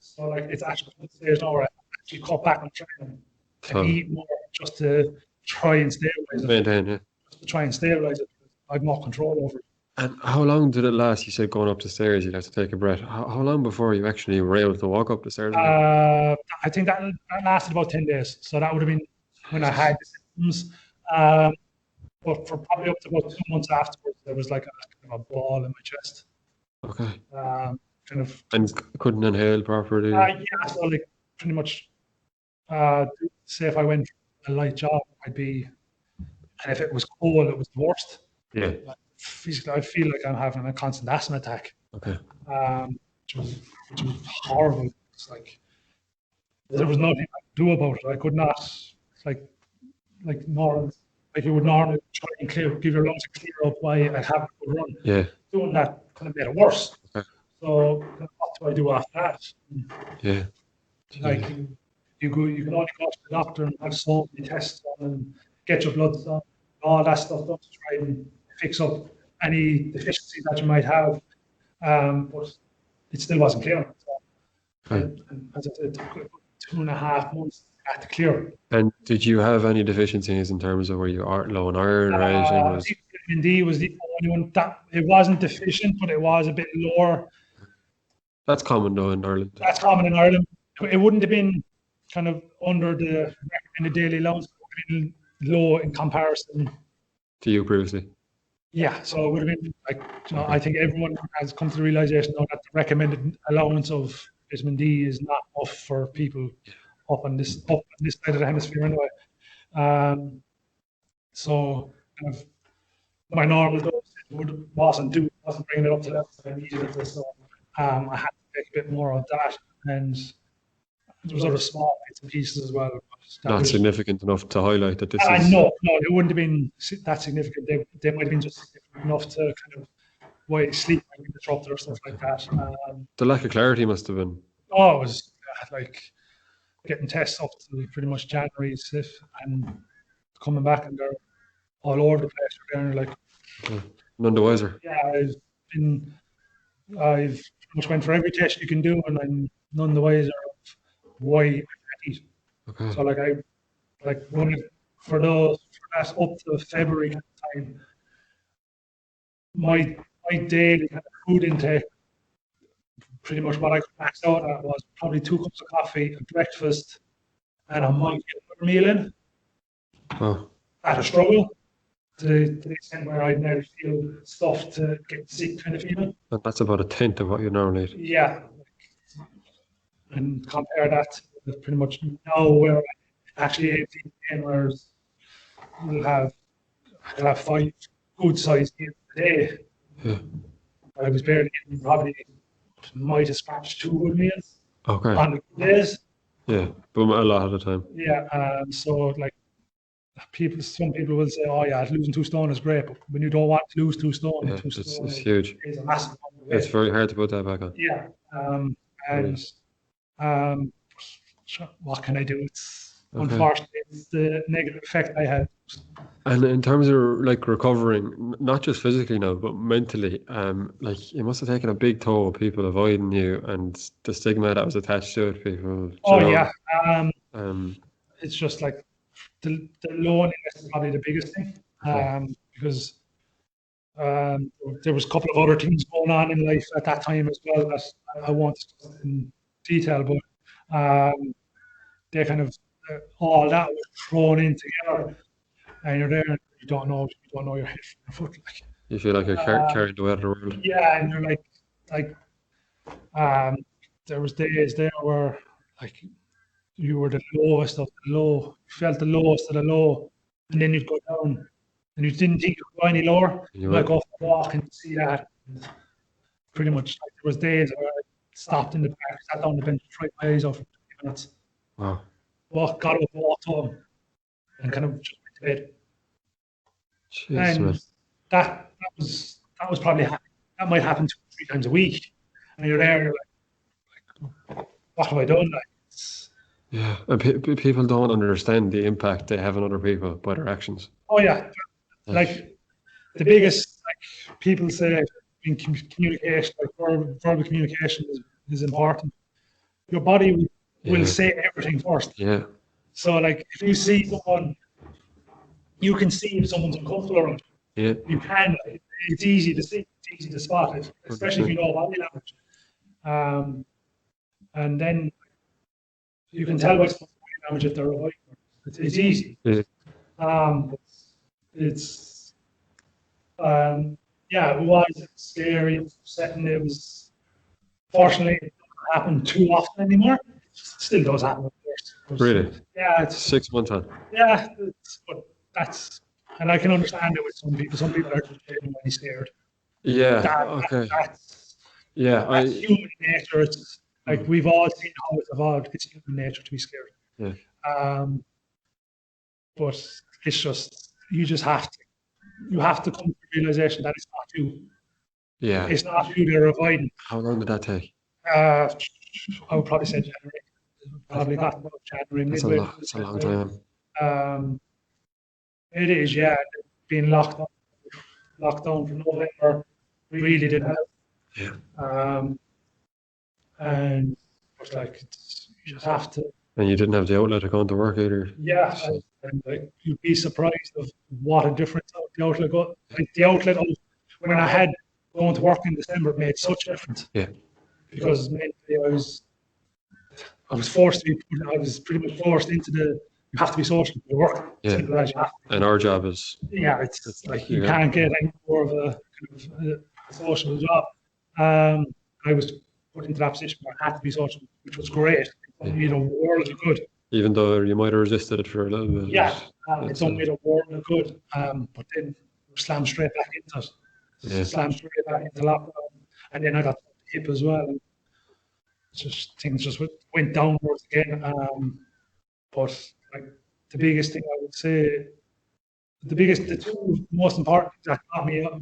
So like it's actually at the stage now where I actually cut back on training So- and eat more just to try and stabilize it. Maintain, yeah. Just to try and stabilize it. I've more control over it. And how long did it last? You said going up the stairs, you'd have to take a breath. How long before you actually were able to walk up the stairs? I think that lasted about 10 days. So that would have been when I had the symptoms. But for probably up to about 2 months afterwards, there was like a ball in my chest. Okay. Kind of. And couldn't inhale properly? Yeah, so like pretty much, say if I went for a light jog, and if it was cold, it was the worst. Yeah. Physically, I feel like I'm having a constant asthma attack. Okay. Which was horrible. It's like there was nothing I could do about it. I could not, like normal, like you would normally try and give your lungs a clear up while I have a good run. Yeah. Doing that kind of made it worse. Okay. So what do I do after that? Yeah. Like you can only go to the doctor and have so many tests done and get your bloods done, all that stuff done to try and fix up any deficiencies that you might have. But it still wasn't clear. So, and as I said, it took 2.5 months to clear. And did you have any deficiencies in terms of where you are low in iron or anything? I think vitamin D was the only one that it wasn't deficient, but it was a bit lower. That's common though in Ireland. That's common in Ireland. It wouldn't have been kind of under the recommended daily allowance, but it would have been low in comparison To you previously? Yeah, so it would have been like, I think everyone has come to the realization now that the recommended allowance of vitamin D is not enough for people up on this side of the hemisphere anyway. So kind of my normal dose wasn't bringing it up to that, so I needed it. So I had to take a bit more of that, and there was other small bits and pieces as well. Not significant enough to highlight that this is. No, it wouldn't have been that significant. They might have been just significant enough to kind of why sleep might be disrupted or stuff like that. The lack of clarity must have been. Oh, it was like getting tests up to pretty much January 5th and coming back and they're all over the place. They're like, none the wiser. Yeah, I've pretty much went for every test you can do, and I'm none the wiser of why I can't eat. Okay. So like for that up to February time, my daily kind of food intake, pretty much what I could max out at was probably 2 cups of coffee, a breakfast, and I might get another meal in. Oh. At a struggle to the extent where I'd never feel stuff to get sick kind of feeling. And that's about a tenth of what you normally eat. Yeah. And compare that to pretty much now where I actually ate whereas I'll have 5 good sized meals a day. Yeah. I was barely getting probably might have scratched 2 good meals Okay. on the good days. Yeah, but a lot of the time. Yeah, so like some people will say, "Oh yeah, losing 2 stone is great," but when you don't want to lose 2 stone, Yeah, two it's stone huge. is a massive amount of It's weight. very hard to put that back on. Yeah, and Really. um, sure, what can I do? It's Okay. unfortunately it's the negative effect I had. And in terms of like recovering, not just physically now, but mentally, like it must have taken a big toll, people avoiding you and the stigma that was attached to it, people, you Oh know, yeah, um, um, it's just like the loneliness is probably the biggest thing, okay, because there was a couple of other things going on in life at that time as well that I won't discuss in detail, but they kind of all that was thrown in together, and you're there, and you don't know your head from your foot, like. you feel like you're Um, carrying the weight of the world. yeah, and you're like um, there was days there where like you were the lowest of the low, you felt the lowest of the low, and then you'd go down, and you didn't think you'd go any lower. You You might went, go for a walk and see that. Pretty much, like, there was days where I stopped in the park, sat down on the bench, tried my eyes out for 20 minutes, wow, got up, walked home, and kind of just went to bed. jeez, And man. that was probably that might happen 2 or 3 times a week, and you're there, you're like, what have I done? Like, Yeah, and people don't understand the impact they have on other people by their actions. oh yeah, Like, like the biggest, like people say in communication, like verbal communication is important. Your body will yeah, say everything first. yeah, So like if you see someone, you can see if someone's uncomfortable around yeah, you. You can. Like, it's easy to see. It's easy to spot it, especially if 100%. you know body language. Um, and then you can tell by someone's body language if they're avoiding. It's easy. Yeah, Um, it's yeah, it was scary, it was upsetting. It was fortunately it doesn't happen too often anymore. It still does happen, of course. really. Yeah, it's 6 months on. yeah, but that's and I can understand it with some people. Some people are just genuinely scared. Yeah, That, okay. that's Yeah, that's human nature. It's like mm, we've all seen how it's evolved. It's human nature to be scared. yeah, Um, but it's just you have to come to the realization that it's not you. yeah. It's not you they're avoiding. How long did that take? Uh, I would probably say January. That's, Probably got about January, that's a midway lot. through That's a long January. time. Um, it is, yeah. Being locked down for November really didn't help. Yeah, Um, and it's like you just have to, and you didn't have the outlet to go into work either. yeah. So, And like you'd be surprised of what a difference the outlet got. Like the outlet of when I had going to work in December made such a difference yeah, because mentally I was forced to be. I was pretty much forced into the. You have to be social to work. yeah. Simple as you have to. And our job is, Yeah, it's like you you got, can't get any more of a kind of a social job. Um, I was put into that position where I had to be social, which was great. It done yeah. me the world of good. Even though you might have resisted it for a little bit. Yeah, it It's, done me the world of good. But then slammed straight back into it. yeah, Slammed straight back into lockdown, and then I got hip as well. And just things just went downwards again. But like the biggest thing I would say, the two most important things that got me up,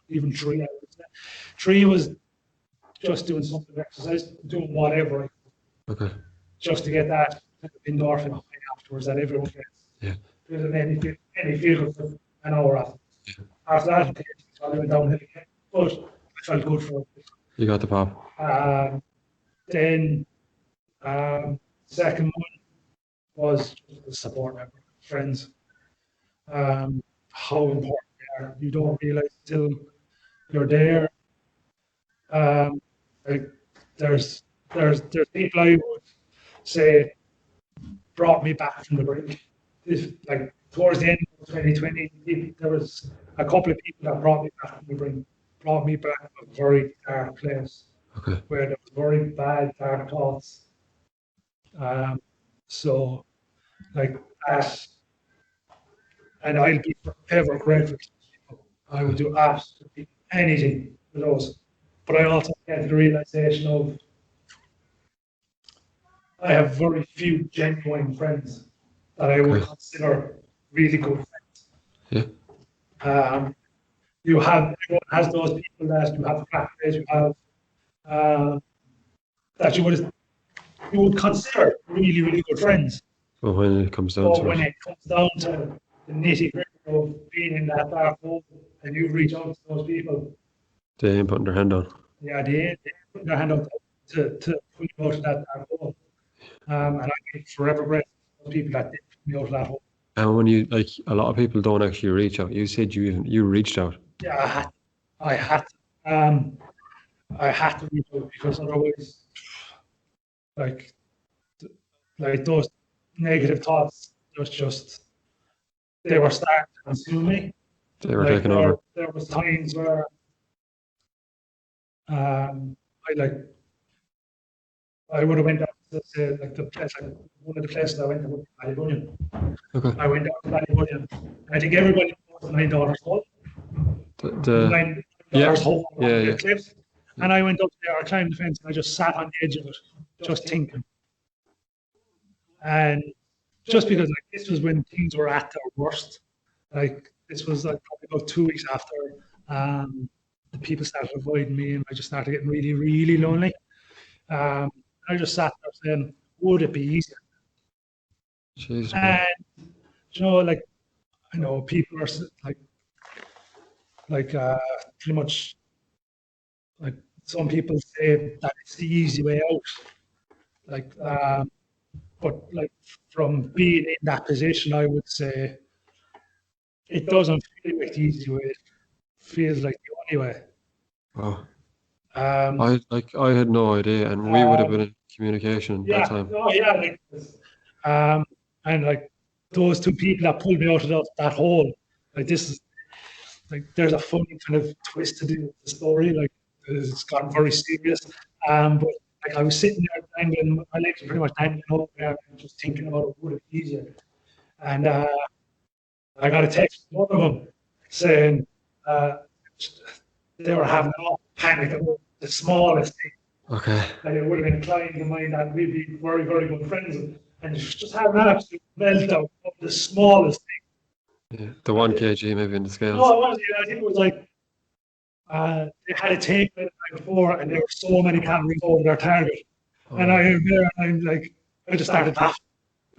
even three, I would say. Three was just doing something exercise, doing whatever, okay, just to get that endorphin high afterwards that everyone gets. yeah, Doing any feel good for an hour after. After that, okay, I went downhill again, but I felt good for it. you got the pop. Then second one was just the support network, friends. How important they are. You don't realize till you're there. Um, like there's people I would say brought me back from the brink. If, like towards the end of 2020, there was a couple of people that brought me back from the brink, brought me back to a very dark place Okay, where there was very bad dark thoughts. Um, so like that, and I'll be forever grateful to people. I would okay, do absolutely anything for those. But I also get to the realization of I have very few genuine friends that I would okay, consider really good friends. Yeah. Everyone has those people that you have crackers, you have that you would consider really, really good friends. But when it comes down But to when it, it comes down to the nitty gritty of being in that dark hole and you reach out to those people, they ain't putting their hand on. yeah, they put their hand out to pull you out of that dark hole. And I'm forever grateful for those people that did put me out of that hole. And when you like, a lot of people don't actually reach out. You said you reached out. Yeah, I had to. I had to reach out because otherwise, like, those negative thoughts was just they were starting to consume me. They were taking over. There was times where I would have went out to say like the place, like one of the places I went to was Ballybunion. Okay. I went out to Ballybunion. I think everybody knows the $9 hole. The $9 hole on yeah. the cliffs. And I went up there, I climbed the fence, and I just sat on the edge of it, just thinking. And just because like this was when things were at their worst, like this was like probably about 2 weeks after the people started avoiding me, and I just started getting really, really lonely. I just sat there saying, "Would it be easier?" Jeez, And you know, like I know people are pretty much like some people say that it's the easy way out. Like, but like from being in that position, I would say it doesn't feel like the easy way. It feels like the only way. wow. Um, I had no idea, and we would have been in communication yeah, that time. oh yeah, like, and like those two people that pulled me out of that hole, like this is like there's a funny kind of twist to the story. Like it's gotten very serious. But like I was sitting there dangling, my legs were pretty much dangling up there, and just thinking about it would it be easier. And I got a text from one of them saying they were having a panic about the smallest thing. Okay. Like it would have been a client of mine that we'd be very, very good friends with, and just having an absolute meltdown of the smallest thing. Yeah. The 1 kg maybe in the scales. No, it was. I think it was like they had a take the night before, and there were so many calories over their target. And I am there, and I'm like, I just started laughing.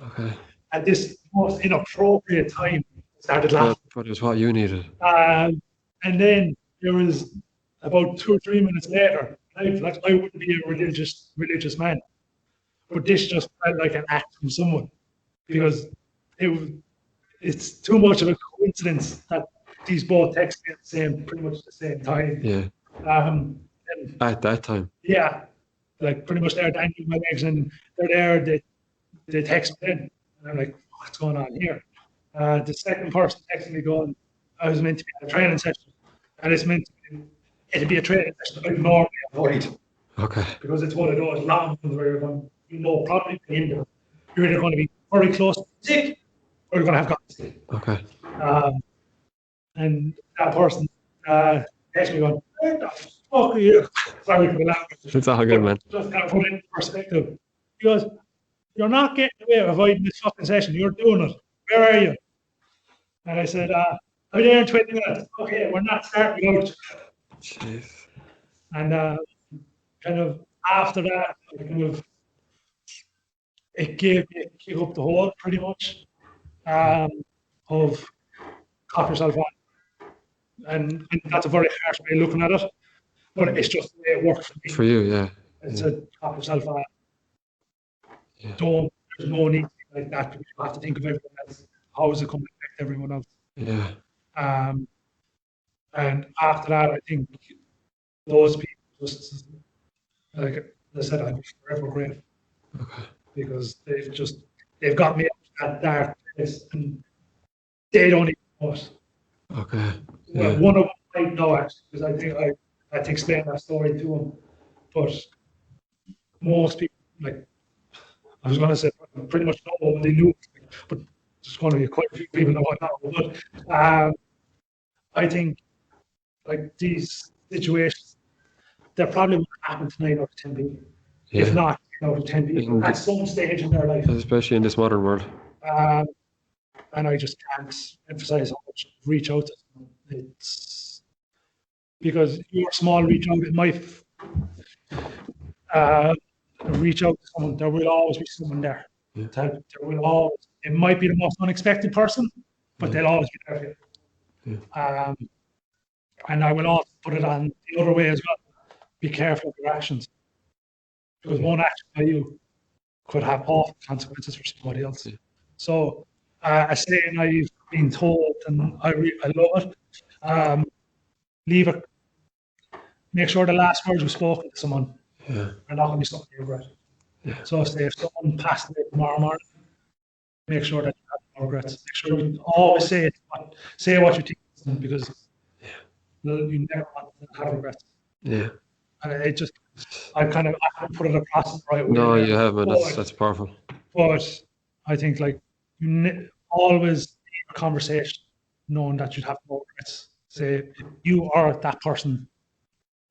Okay. At this most inappropriate time, I started laughing. But it was what you needed. And then there was about 2 or 3 minutes later, I wouldn't be a religious man, but this just felt like an act from someone because it's too much of a coincidence that these both texted me at the same, pretty much the same time. Yeah. At that time. Yeah, like pretty much they're dangling my legs and they're there. They text me in, and I'm like, what's going on here? The second person texted me going, I was meant to be at a training session, and it'd be a training session I normally avoid. Okay. Because it's one of those long ones where you're going, probably the end of it. You're either going to be very close to sick, or you're going to have gotten sick. Okay. And that person texted me going, "Where the fuck are you?" Sorry for the language. It's all good, man. Just kind of put it into perspective. He goes, "You're not getting away with avoiding this fucking session. You're doing it. Where are you?" And I said, "I'm there in 20 minutes. Okay, we're not starting out." Jeez. And kind of after that, it gave me a kick up the hole, pretty much, of cop yourself on. And that's a very harsh way of looking at it, but it's just the way it works for me. For you, yeah. It's a cop yourself on. Yeah. There's no need to be like that because you have to think of everyone else. How is it going to affect everyone else? Yeah. And after that, I think those people just, like I said, I'm forever grateful. Okay. Because they've got me out of that dark place and they don't even know it. Okay. Yeah. Well, one of them might know actually, because I think I had to explain that story to them. But most people, like I was going to say, pretty much know what they knew, but there's going to be quite a few people know it now. But I think like these situations, they're probably going to happen to 9 out of 10 people, if not 9 out of 10 people at some stage in their life. Especially in this modern world. and I just can't emphasize how much reach out to someone. It's because your small reach out, it might uh, reach out to someone. There will always be someone there. Yeah. There will always. It might be the most unexpected person, but they'll always be there for you. And I will also put it on the other way as well. Be careful of your actions, because one action by you could have awful consequences for somebody else. Yeah. So, a saying I've been told, and I love it. Leave it. Make sure the last words you spoken to someone Yeah. are not going to be something you regret. Yeah. So, say if someone passed away tomorrow morning, make sure that you have no regrets. Make sure you always say what you think to them, because you never want to have regrets. Yeah. And it just, I haven't put it across the right way. No, there. you haven't. That's powerful. But I think like always have a conversation, knowing that you'd have no regrets. Say if you or that person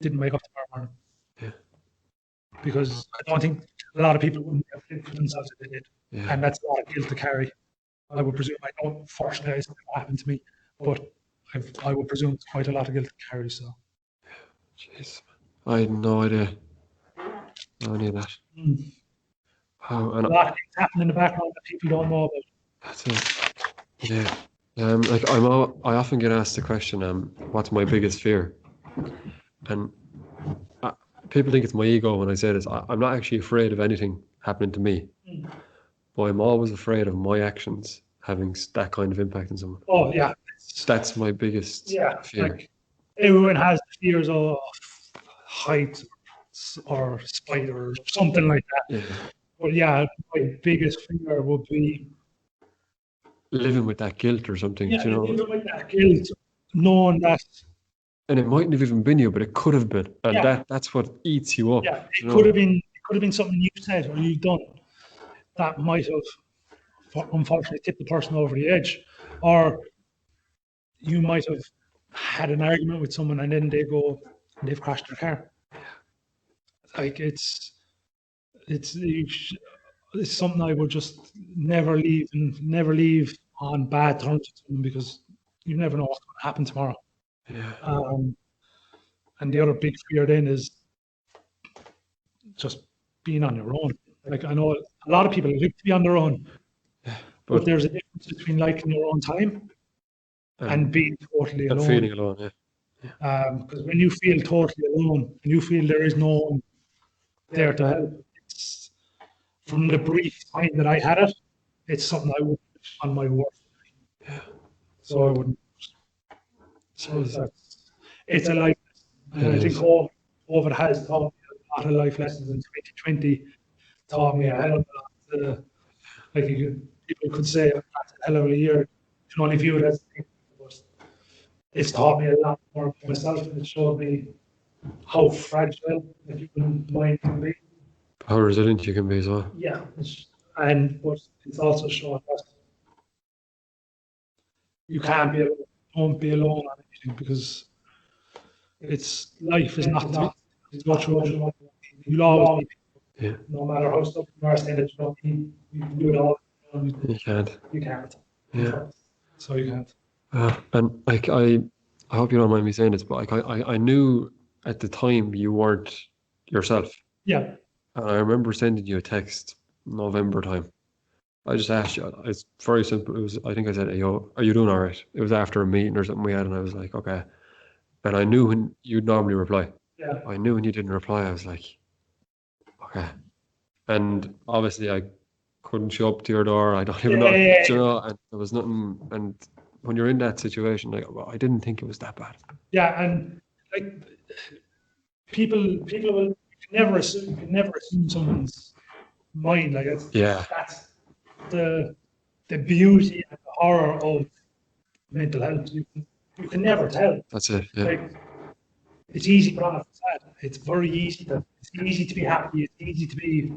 didn't wake up tomorrow morning. Yeah. Because I don't think a lot of people wouldn't have lived for themselves if they did. Yeah. And that's a lot of guilt to carry. I would presume, I don't, fortunately, it's never happened to me, but I would presume it's quite a lot of guilt to carry. So, jeez, I had no idea. No idea that. Wow, a lot of things happen in the background that people don't know about. That's it. Yeah. Like I often get asked the question, what's my biggest fear? And people think it's my ego when I say this. I'm not actually afraid of anything happening to me, but I'm always afraid of my actions having that kind of impact on someone. Oh yeah, That's my biggest fear. Like everyone has fears of heights or spiders, something like that. Yeah. But yeah, my biggest fear would be Living with that guilt or something, you know. living with that guilt, knowing that. And it mightn't have even been you, but it could have been, and that's what eats you up. Yeah, it could have been something you said or you've done that might have unfortunately tipped the person over the edge, or you might have had an argument with someone and then they've crashed their car. Like it's something I would just never leave on bad terms with someone, because you never know what's going to happen tomorrow. Yeah. And the other big fear then is just being on your own. Like I know a lot of people like to be on their own, but there's a difference between liking your own time and being totally alone. Feeling alone, yeah. Because when you feel totally alone and you feel there is no one there to help, it's, from the brief time that I had it, it's something I would on my worst. Yeah. So I wouldn't. So it's a life lesson. And I think COVID has taught me a lot of life lessons in 2020. Taught me a hell of a lot. Like people could say that's a hell of a year. You can only view it as a thing. But it's taught me a lot more about myself, and it showed me how fragile the human mind can be. How resilient you can be as well. Yeah, but it's also shown that you can't be alone. Don't be alone on anything, because life is not to go through it. You'll always be people. Yeah. No matter how stubborn you are, saying that you don't need, you can do it all. You can't. You can't. Yeah. So you can't. And like I hope you don't mind me saying this, but like I knew at the time you weren't yourself. Yeah. And I remember sending you a text November time. I just asked you. It's very simple. It was, I think I said, "Hey, yo, are you doing all right?" It was after a meeting or something we had, and I was like, "Okay." And I knew when you'd normally reply. Yeah. I knew when you didn't reply, I was like, "Okay." And obviously, I couldn't show up to your door. I don't even know, you know. And there was nothing. And when you're in that situation, like, well, I didn't think it was that bad. Yeah, and like people will never assume someone's mind. Like that's the beauty and the horror of mental health. You can never tell. That's it. Yeah. Like, it's easy to put on a facade. It's very easy to be happy. It's easy to be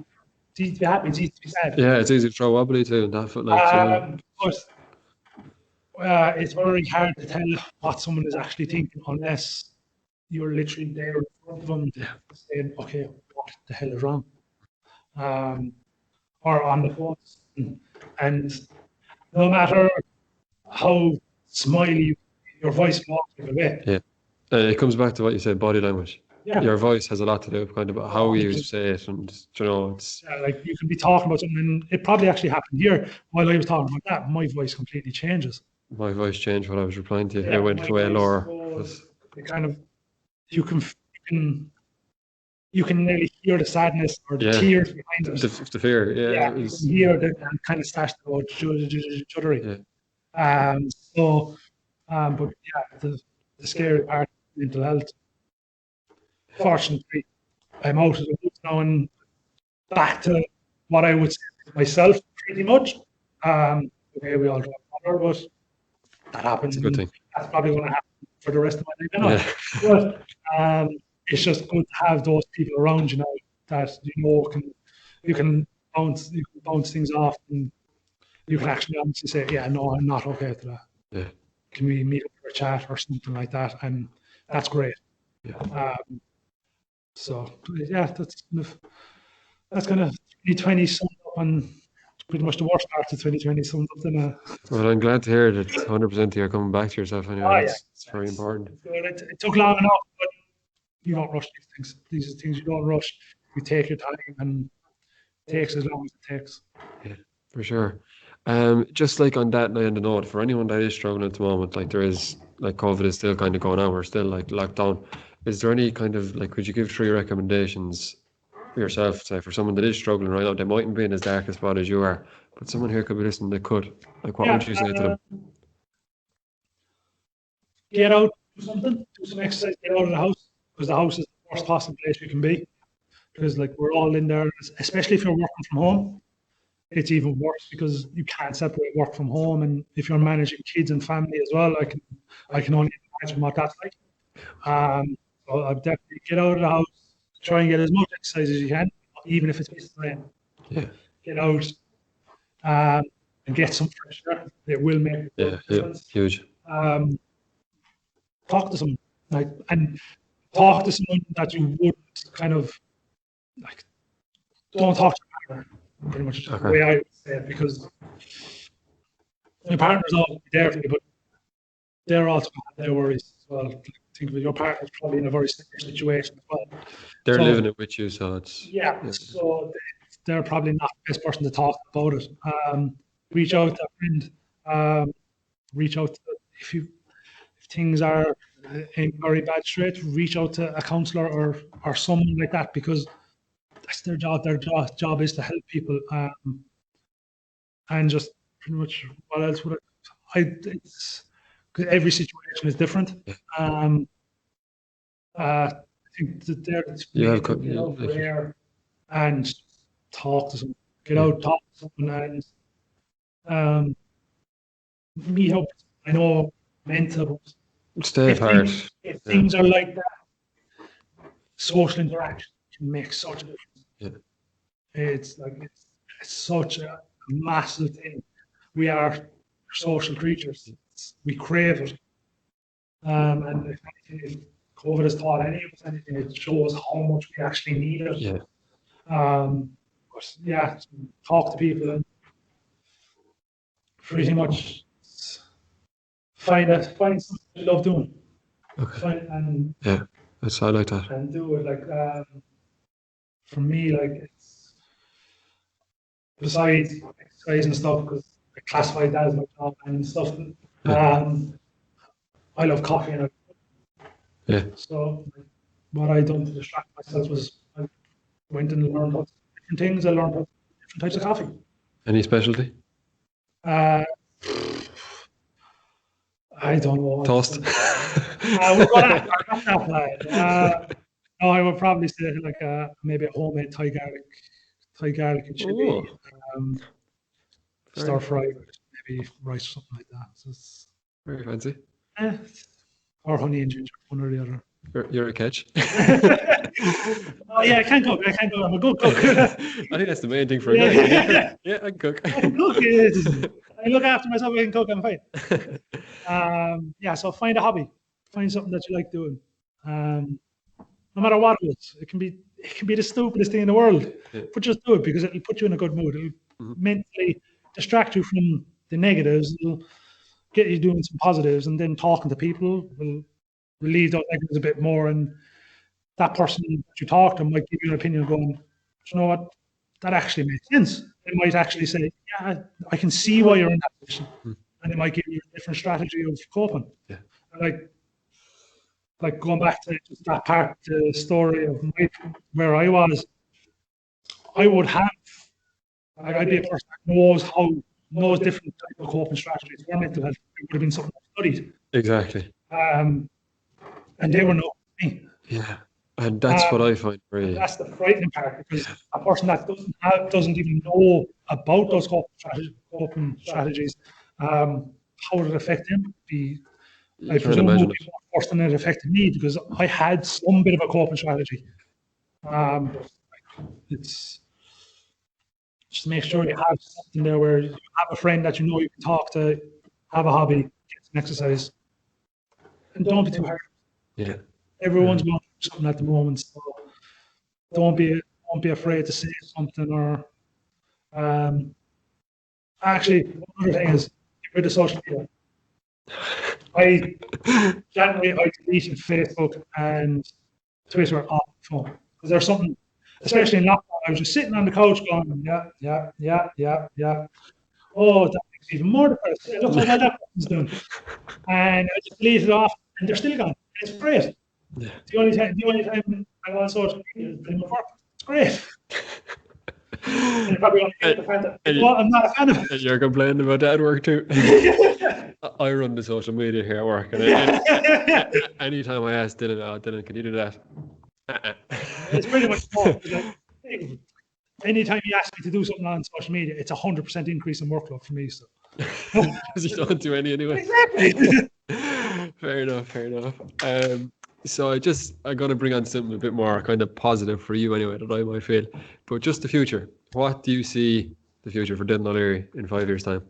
happy. It's easy to be sad. Yeah, it's easy to throw wobbly too, and that. Like, but it's very hard to tell what someone is actually thinking unless you're literally there in front of them saying, "Okay, what the hell is wrong?" Or on the phone. And no matter how smiley your voice walks away. Yeah. It comes back to what you said, body language. Yeah. Your voice has a lot to do with kind of how you say it, and it's Yeah, like you can be talking about something, and it probably actually happened here while I was talking about that. My voice completely changes. my voice changed when I was replying to you. Yeah, It went my way voice lower. goes, it kind of you can nearly hear the sadness or the Yeah. tears behind it. The fear, Yeah, you can hear the kind of starts to go juddery. yeah. But yeah, the scary part of mental health. Fortunately, I'm out of the woods now and back to what I would say to myself pretty much. Okay, we all got better, but that happens. It's a good thing. That's probably going to happen for the rest of my life. But it's just good to have those people around, that you can bounce things off, and you can actually honestly say, yeah, no, I'm not okay today. Yeah. Can we meet up for a chat or something like that? And that's great. Yeah. So yeah, that's kind of 2020 summed up, and pretty much the worst part of 2020 summed up in Well, I'm glad to hear that 100% you're coming back to yourself anyway. It's very important. It took long enough, but you don't rush these things. These are things you don't rush. You take your time, and it takes as long as it takes. Yeah, for sure. Just like on that end of note, for anyone that is struggling at the moment, like there is, like COVID is still kind of going on, we're still like locked down. Is there any kind of could you give 3 recommendations for yourself, say for someone that is struggling right now? They mightn't be in as dark a spot as you are, but someone here could be listening that could. Like, what would you say to them? Get out, do something, do some exercise, get out of the house, because the house is the worst possible place you can be. Because we're all in there, especially if you're working from home. It's even worse because you can't separate work from home, and if you're managing kids and family as well, I can only imagine what that's like. So I'd definitely get out of the house, try and get as much exercise as you can, even if it's pissing rain. Yeah. Get out and get some fresh air. It will make a difference. Huge. Talk to someone, and talk to someone that you wouldn't kind of don't talk to your partner. Pretty much the way I would say it, because your partner's always there for you, but they're also have their worries as well. Think of it, your partner's probably in a very similar situation as well. They're living it with you, so it's so they're probably not the best person to talk about it. Reach out to a friend. Reach out to if things are in very bad state. Reach out to a counsellor or someone like that, because that's their job. Their job is to help people, and just pretty much what else would it's because every situation is different. I think that get out there and talk to someone. Get out, talk to someone, and meet up. I know mental. Stay apart. If things are like that, social interaction can make such a difference. Yeah. It's such a massive thing. We are social creatures. We crave it. And if COVID has taught any of us anything, it shows how much we actually need it. Yeah. But yeah, talk to people and pretty much find something you love doing. Okay. I like that. And do it for me, it's besides exercise and stuff, because I classify that as my job and stuff. I love coffee, and so what I done to distract myself was I went and learned about different things. I learned about different types of coffee. Any specialty? I don't know. Toast. We're going to no, I would probably say maybe a homemade Thai garlic and chili, stir fry, maybe rice or something like that. So it's very fancy. Or honey and ginger, one or the other. You're a catch. Oh yeah, I can cook. I'm a good cook. I think that's the main thing for a guy. Yeah, I can cook. I can cook. I look after myself. I can cook. I'm fine. So find a hobby. Find something that you like doing. No matter what it is, it can be the stupidest thing in the world, but just do it because it'll put you in a good mood. It'll mentally distract you from the negatives. It'll get you doing some positives, and then talking to people will relieve those negatives a bit more. And that person that you talk to might give you an opinion going, you know what, that actually makes sense. They might actually say, yeah, I can see why you're in that position. And they might give you a different strategy of coping. Yeah. Like going back to just that part, the story of where I was, I would have, like, I'd be a person that knows different types of coping strategies for mental health. It would have been something I studied. Exactly. And they were not me. Yeah. And that's what I find really. That's the frightening part, because a person that doesn't even know about those coping strategies, how would it affect them? I presume it would be worse than it affected me, because I had some bit of a coping strategy. It's just make sure you have something there where you have a friend that you know you can talk to, have a hobby, get some exercise, and don't be too hard. Yeah. Everyone's going through something at the moment, so don't be afraid to say something. Or actually, another thing is, get rid of social media. I deleted Facebook and Twitter off the phone, because there's something, especially in lockdown, I was just sitting on the couch going, yeah. Oh, that makes me even more depressed. Look how well that person's doing. And I just deleted it off, and they're still gone. It's great. Yeah. The only time I'm on social media is in my work. It's great. And you're probably going to the fact that I'm not a fan of it. And you're complaining about that at work too. I run the social media here at work, and anytime I ask Dylan, can you do that? It's pretty much more. Anytime you ask me to do something on social media, it's 100% increase in workload for me. So because you don't do any anyway. Exactly. Fair enough. So I'm going to bring on something a bit more kind of positive for you anyway, that I might feel. But just the future. What do you see the future for Dylan O'Leary in 5 years' time?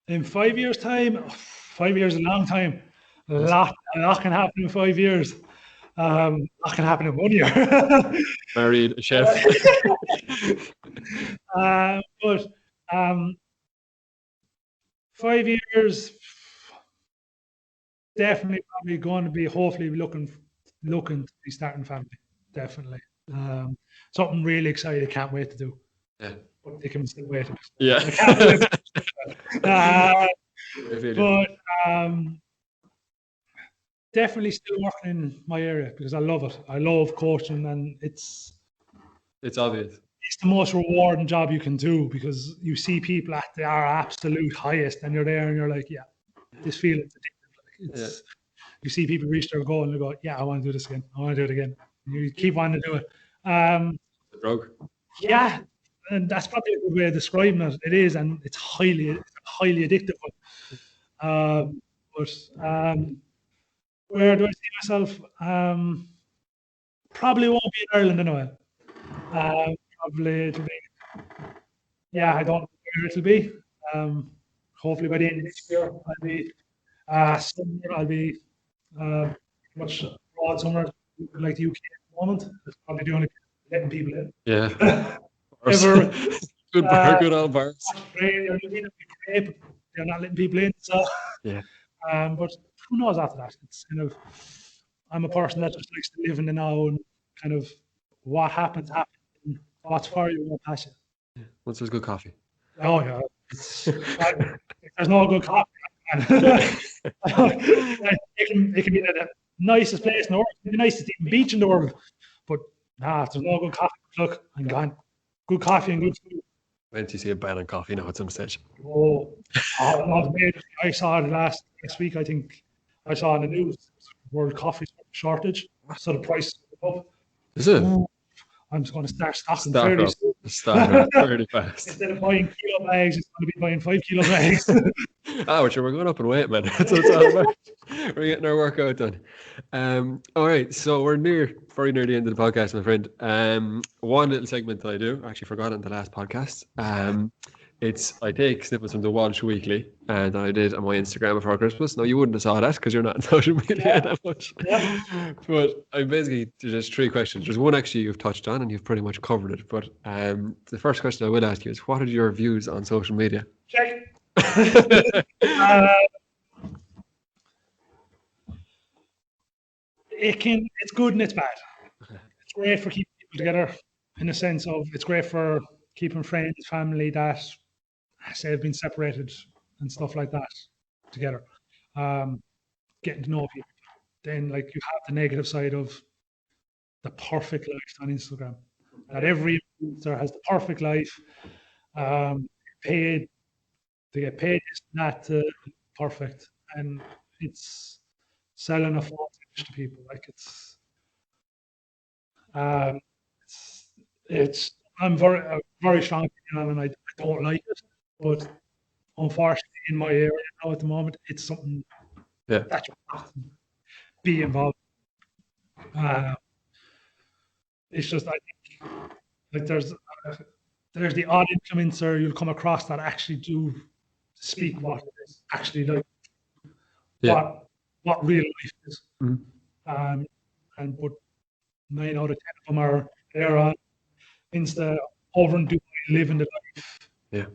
In 5 years' time, 5 years is a long time. A lot can happen in 5 years. A lot can happen in 1 year. Married, a chef. But 5 years, definitely probably going to be hopefully looking to be starting a family. Definitely. Something really exciting. I can't wait to do. Yeah. But they can still wait. Yeah. I can't wait. But definitely still working in my area, because I love it. I love coaching, and it's obvious. It's the most rewarding job you can do, because you see people at their absolute highest, and you're there and you're like, yeah, this feeling's addictive. You see people reach their goal and they go, yeah, I want to do this again. I want to do it again. And you keep wanting to do it. The drug. Yeah, and that's probably a good way of describing it. It is, and it's highly addictive. Where do I see myself? Probably won't be in Ireland anyway. Probably it'll be. Yeah, I don't know where it'll be. Hopefully by the end of this year, I'll be somewhere. I'll be much abroad somewhere, like the UK at the moment. It's probably the only letting people in. Yeah. Ever. Good old bars. Australia, great, but they're not letting people in. So yeah. But who knows after that? It's kind of, I'm a person that just likes to live in the now, and kind of what happens. What's for you won't pass you. Yeah. Once there's good coffee. Oh yeah. There's no good coffee. it can be the nicest place in the world, the nicest beach in the world, but if there's no good coffee, look, I'm gone. Good coffee and good food. When do you see a ban on coffee now at some stage? I saw it last week. I think I saw in the news, world coffee shortage, so the price went up. Is it? I'm just going to start stocking fairly soon. Start fairly fast. Instead of buying kilo bags, it's going to be buying 5 kilo bags. We're going up in weight, man. That's what it's all about. We're getting our workout done. All right, so we're very near the end of the podcast, my friend. One little segment that I do, I actually forgot it in the last podcast. I take snippets from the Walsh Weekly, and I did on my Instagram before Christmas. Now, you wouldn't have saw that because you're not on social media that much. Yeah. But I basically, there's 3 questions. There's one actually you've touched on, and you've pretty much covered it. But the first question I will ask you is, what are your views on social media? Check. Uh, it's good and it's bad. It's great for keeping people together in the sense of it's great for keeping friends, family that say have been separated and stuff like that together. Getting to know people. Then like you have the negative side of the perfect life on Instagram. That every influencer has the perfect life. Paid, they get paid this and that perfect, and it's selling a false image to people. Like um, it's I'm very strong opinion on it, and I don't like it, but unfortunately in my area now at the moment, it's something Yeah. that you have to be involved. Uh, it's just I think like there's the odd influencer you'll come across that actually do speak what it is actually like Yeah. what real life is. Mhm. And but 9 out of 10 of them are there on Insta over and Dubai living the life Yeah.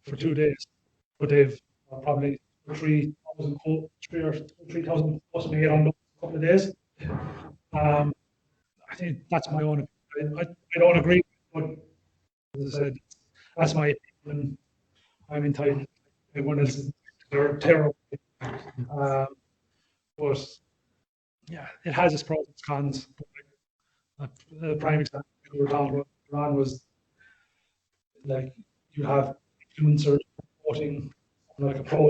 for 2 days, but they've probably 3,000 3,000 posts made on those couple of days. I think that's my own opinion. I don't agree, but as I said, that's my opinion. I'm entitled. Everyone else is they're terrible. Um, but yeah, it has its pros and cons. But the prime example we were talking about Iran was like you have influencers promoting like a pro,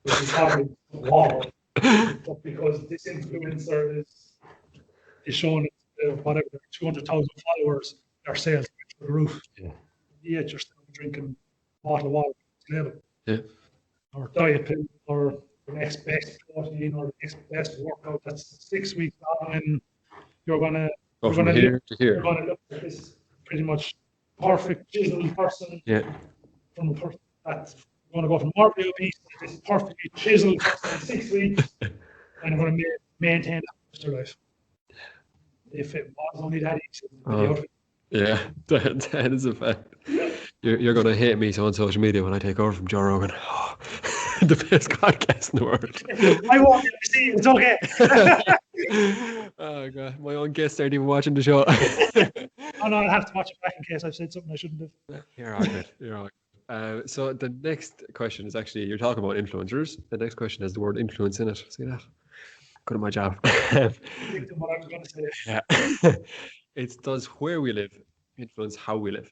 which is probably awful, but because this influencer is showing whatever 200,000 followers, their sales are through the roof. Yeah. Yet you're still drinking a bottle of water, Yeah. or diet pill, or the next best protein, or the next best workout. That's 6 weeks on, and you're gonna Go you're from gonna here to you're here. gonna look at this pretty much perfect chiseled person Yeah. from a person that's going to go from morbidly obese to this perfectly chiseled person in 6 weeks, and going to maintain that for their life. If it was only that easy, Oh, yeah, that is a fact. You're gonna hate me so on social media when I take over from Joe Rogan. Oh, the best podcast in the world. I won't get to see you. It's okay. Oh god, my own guests aren't even watching the show. Oh no, I'll have to watch it back in case I've said something I shouldn't have. You're all good. You're all good. So the next question is actually you're talking about influencers. The next question has the word influence in it. See that? Good at my job. Predicting what I was going to say. Yeah. It does where we live influence how we live.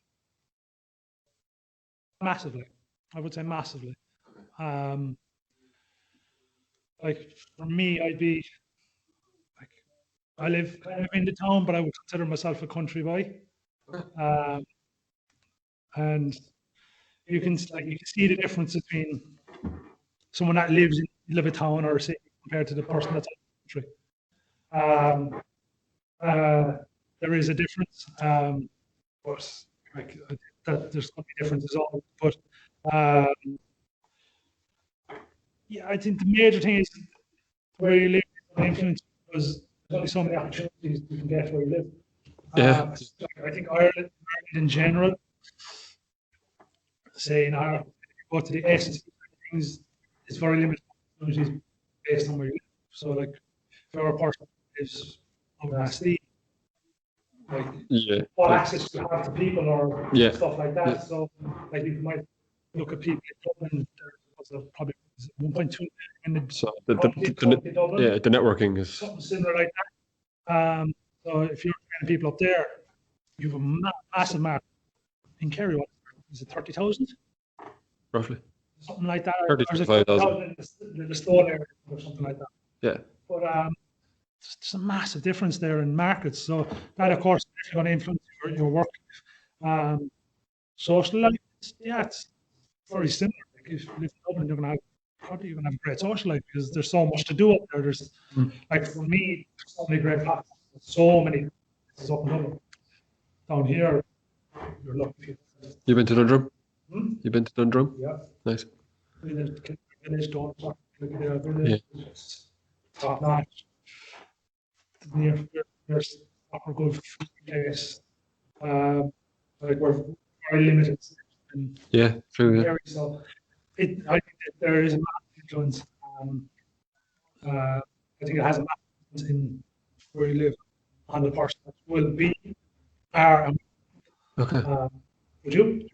Massively, I would say massively. Like for me, I'd be like I live kind of in the town, but I would consider myself a country boy. Um, and you can see the difference between someone that live a town or a city compared to the person that's in the country. There is a difference, but like there's going to be differences always. But yeah, I think the major thing is where you live influence because there's only so many opportunities you can get where you live. Yeah. I think Ireland in general, say in Ireland, go to the essence of things, it's very limited opportunities based on where you live. So like if you're a person who lives over in Astley, like Yeah. what access do you have to people or Yeah. stuff like that. Yeah. So like you might look at people in Dublin, there's probably 1.2 million in So Dublin, yeah, the networking is something similar like that. So if you're training people up there, you have a massive market. In Kerry, what is it, 30,000? roughly Something like that. 30 Or is it 35,000. in the stone area or something like that? Yeah. But there's a massive difference there in markets. So that, of course, is going to influence your work. Social life, yeah, it's very similar. Like if you live in Dublin, you're going to have a great social life because there's so much to do up there. There's like for me, there's so many great places, so many places up in Dublin. Down here, you're lucky. You been to Dundrum? Hmm? You been to Dundrum? Yeah. Nice. Village, don't talk like the Yeah. village. It's top notch. There's proper good food place. Like we're very limited in Yeah, true. Yeah. area, so I think that there is a massive influence. I think it has a massive influence in where you live on the person that will be, are, and Okay. would you?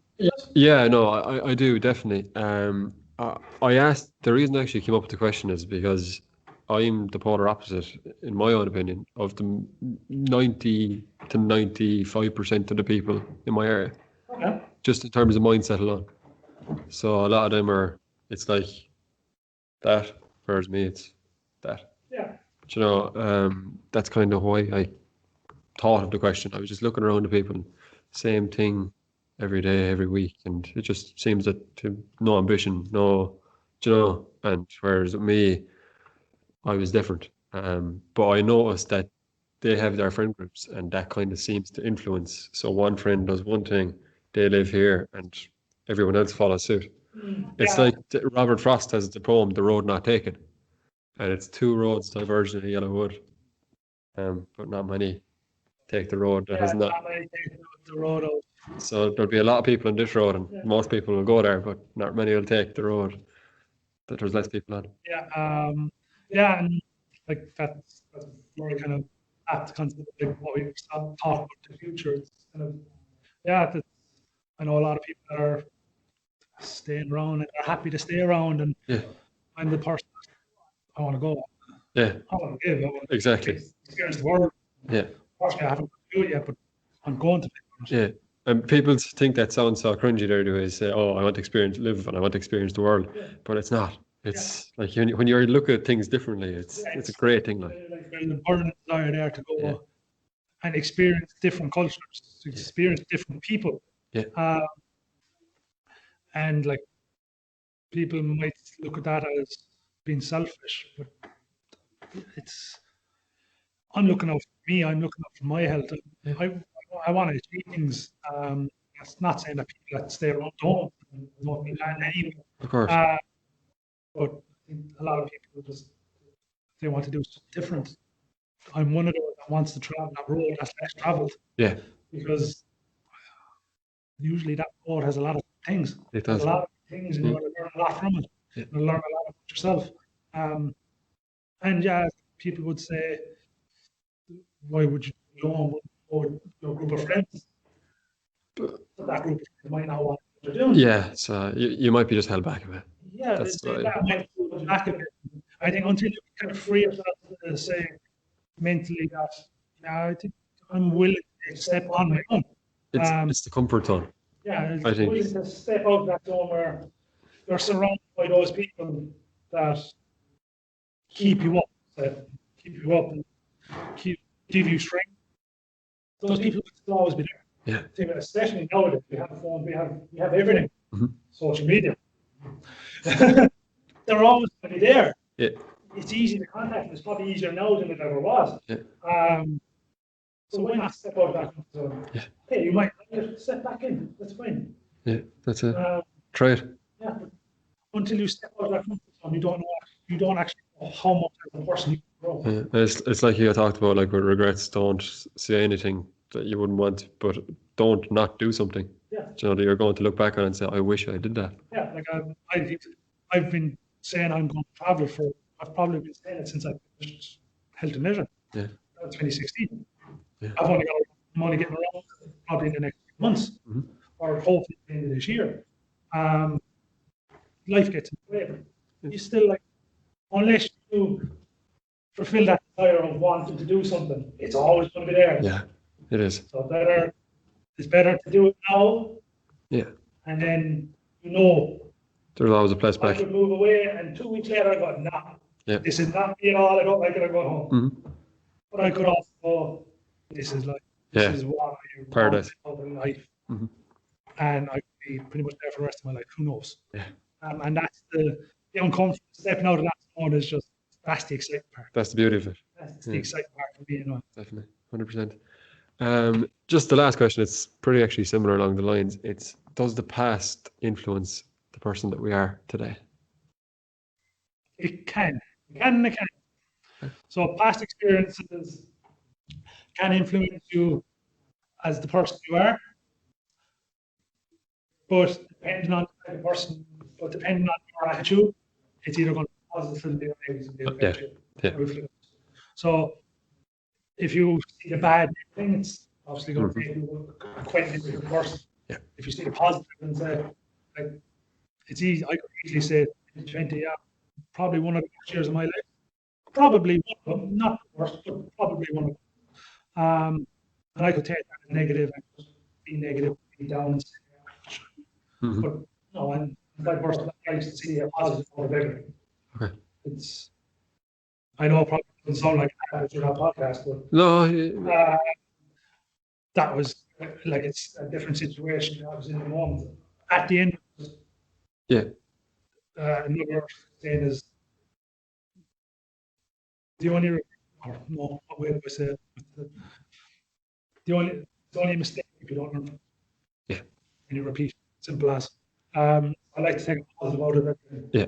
Yeah, no, I do definitely. I asked the reason I actually came up with the question is because I'm the polar opposite, in my own opinion, of the 90 to 95% of the people in my area, Okay. just in terms of mindset alone. So a lot of them are, it's like that, whereas me, it's that. Yeah. But, that's kind of why I thought of the question. I was just looking around the people, same thing every day, every week, and it just seems that to no ambition, and whereas with me, I was different. But I noticed that they have their friend groups, and that kind of seems to influence. So one friend does one thing, they live here, and everyone else follows suit. It's Yeah. like Robert Frost has the poem, "The Road Not Taken," and it's two roads diverging in yellow wood, but not many take the road that has not. Not many take the road out. So there'll be a lot of people on this road, and most people will go there, but not many will take the road that there's less people on. Yeah, and like that's very kind of apt concept, like what we talk about the future. It's kind of I know a lot of people that are staying around and are happy to stay around, and Yeah, I'm the person I want to go. yeah, I want to live. I want to exactly. experience the world. Yeah, Unfortunately, I haven't do it yet, but I'm going to. yeah. And people think that sounds so cringy there to say, "Oh, I want to live, and I want to experience the world," but it's not. It's like when you look at things differently, it's a great thing. Like, There's a burning desire there to go and experience different cultures, to experience different people. yeah, And like people might look at that as being selfish, but it's I'm looking out for me. I'm looking out for my health. I want to achieve things. That's not saying that people that stay around don't mean that anyway. of course. But I think a lot of people just they want to do something different. I'm one of those that wants to travel that road that's less traveled Yeah, because usually that road has a lot of things. it There's does. a lot of things, and you're going to learn a lot from it. Yeah. You'll learn a lot about yourself. And yeah, people would say, why would you go on with your group of friends? But that group of friends might not want what you're doing. Yeah, so you might be just held back a bit. Yeah, That's that might hold you back a bit. I think until you kind of free yourself to say mentally that, yeah, I think I'm willing to step on my own. It's the comfort zone. Yeah, I think. willing to step out of that zone where you're surrounded by those people that keep you up, and give you strength. Those people will always be there. Yeah. Especially nowadays, we have phones, we have everything. Mhm. Social media. They're always going to be there. Yeah. It's easy to contact them. It's probably easier now than it ever was. Yeah. So why not step out of that comfort zone? Yeah. Hey, you might step back in. That's fine. Yeah, that's it. Try it. Yeah, but until you step out of that comfort zone, you don't actually know how much as a person you can grow. Yeah. It's like you talked about, like with regrets, don't say anything that you wouldn't want, but don't not do something. Yeah. That you're going to look back on and say, I wish I did that. Yeah, like I've been saying I'm going to travel for, I've probably been saying it since I finished Health and Leisure. Yeah. 2016. Yeah. I'm only getting around probably in the next few months, or hopefully at the end of this year. Life gets in the way, but you still unless you fulfill that desire of wanting to do something, it's always going to be there. Yeah, it is. So it's better to do it now. Yeah. And then there's always a place I back. could move away, and 2 weeks later I got this is not me at all. I don't like it. I go home. But I could also go, this is what I paradise in life, and I could be pretty much there for the rest of my life. Who knows? Yeah. And that's the uncomfortable stepping out of that zone is just that's the exciting part. That's the beauty of it. That's the exciting part for me, Definitely, 100%. Just the last question. It's pretty actually similar along the lines. It's does the past influence the person that we are today? It can. So past experiences can influence you as the person you are, but depending on the type of person, So depending on your attitude, it's either going to be positively or negatively affect you. Yeah. So if you see the bad thing, it's obviously going to make you quite a different person. Yeah. If you see the positive and say, like, it's easy, I could easily say 2020, yeah, probably one of the best years of my life. Probably one of them, not the worst, but probably one of them. And I could take that as negative and just be negative, be down and say, but no, I'm that person that likes to see a positive out of everything. Okay. It's, I know it probably doesn't sound like that with our podcast, but No. that was like, it's a different situation I was in the moment. At the end, Yeah. another thing is the only, or no, what way do I say it? The only mistake if you don't learn. Yeah. And you repeat, simple as. I like to think positive out of it. Yeah.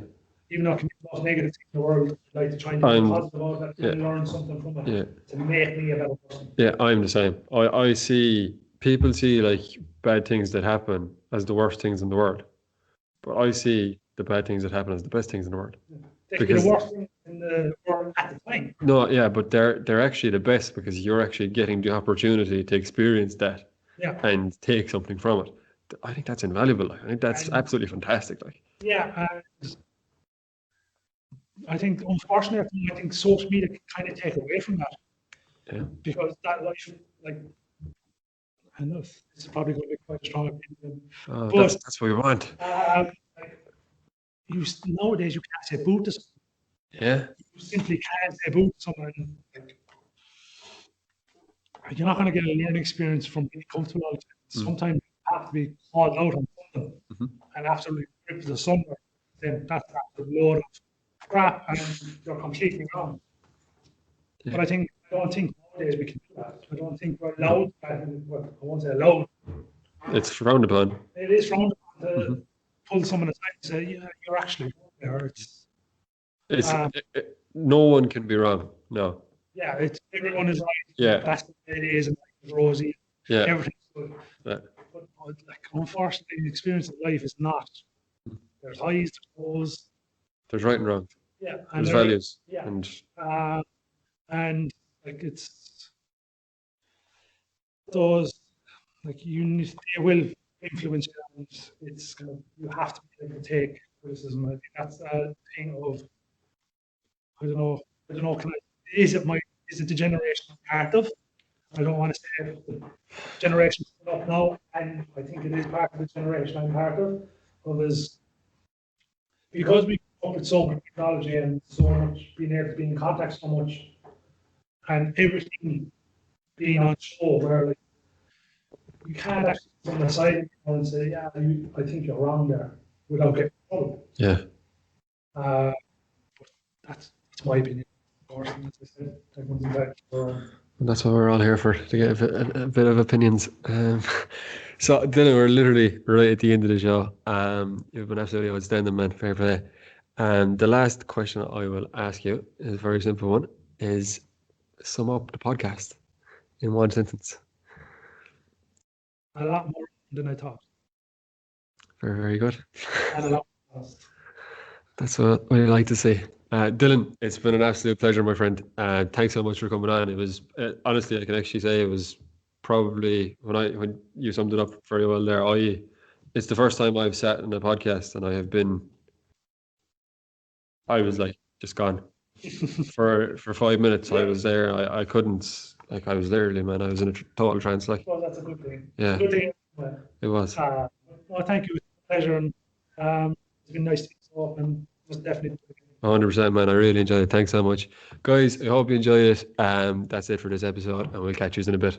Even though it can be the most negative thing in the world, I like to try and be positive out of it and learn something from it to make me a better person. Yeah, I'm the same. I see people see like bad things that happen as the worst things in the world, but I see the bad things that happen as the best things in the world. They could be the worst thing in the world at the time. No, yeah, but they're actually the best because you're actually getting the opportunity to experience that and take something from it. I think that's invaluable. Like, I think that's absolutely fantastic. Like, yeah, I think unfortunately, I think social media can kind of take away from that. Yeah. Because that life, like, I know this is probably going to be quite a strong opinion. But that's what we want. Like, nowadays you can't say boo to someone. Yeah. You simply can't say boo to someone. Like, you're not going to get a learning experience from being comfortable all the time. Sometimes you have to be called out on something and absolutely ripped to the somewhere. Then that's a load of crap and you're completely wrong. Yeah. But I don't think nowadays we can do that. I don't think we're allowed. I won't say allowed. It's frowned upon. It is frowned upon to pull someone aside and say, "Yeah, you're actually there." No one can be wrong. No. Yeah, everyone is right. Yeah. That's the way it is, and it's rosy. Yeah. Everything's good. Yeah. But like, unfortunately, the experience of life is not. There's highs, there's lows. There's right and wrong. Yeah. There's values. Yeah. And like it's those, like they will influence you, and it's kind of, you have to be able to take criticism. I think that's a thing of, I don't know, is it the generation I'm part of? I don't want to say the generation up now, and I think it is part of the generation I'm part of because we come up with so much technology and so much being able to be in contact so much, and everything being on show where like you can't actually sit on the side and say, yeah, I think you're wrong there without getting in trouble. Yeah. But that's my opinion, of course. And as I said, everyone's entitled. That's what we're all here for, to get a bit of opinions. So, Dylan, we're literally right at the end of the show. You've been absolutely outstanding, man. Fair play. And the last question I will ask you is a very simple one: is sum up the podcast in one sentence. A lot more than I thought. Very, very good. And a lot more. That's what I like to see. Dylan, it's been an absolute pleasure, my friend. Thanks so much for coming on. It was honestly, I can actually say it was probably when you summed it up very well there. It's the first time I've sat in a podcast and I was like just gone for 5 minutes. I was there. I couldn't, like, I was literally, man, I was in a total trance. Like, well, that's a good thing. Yeah. Good thing. It was. Well, thank you. It's a pleasure, and it's been nice to talk, and it was definitely. 100%, man. I really enjoyed it. Thanks so much, guys. I hope you enjoyed it. That's it for this episode, and we'll catch you in a bit.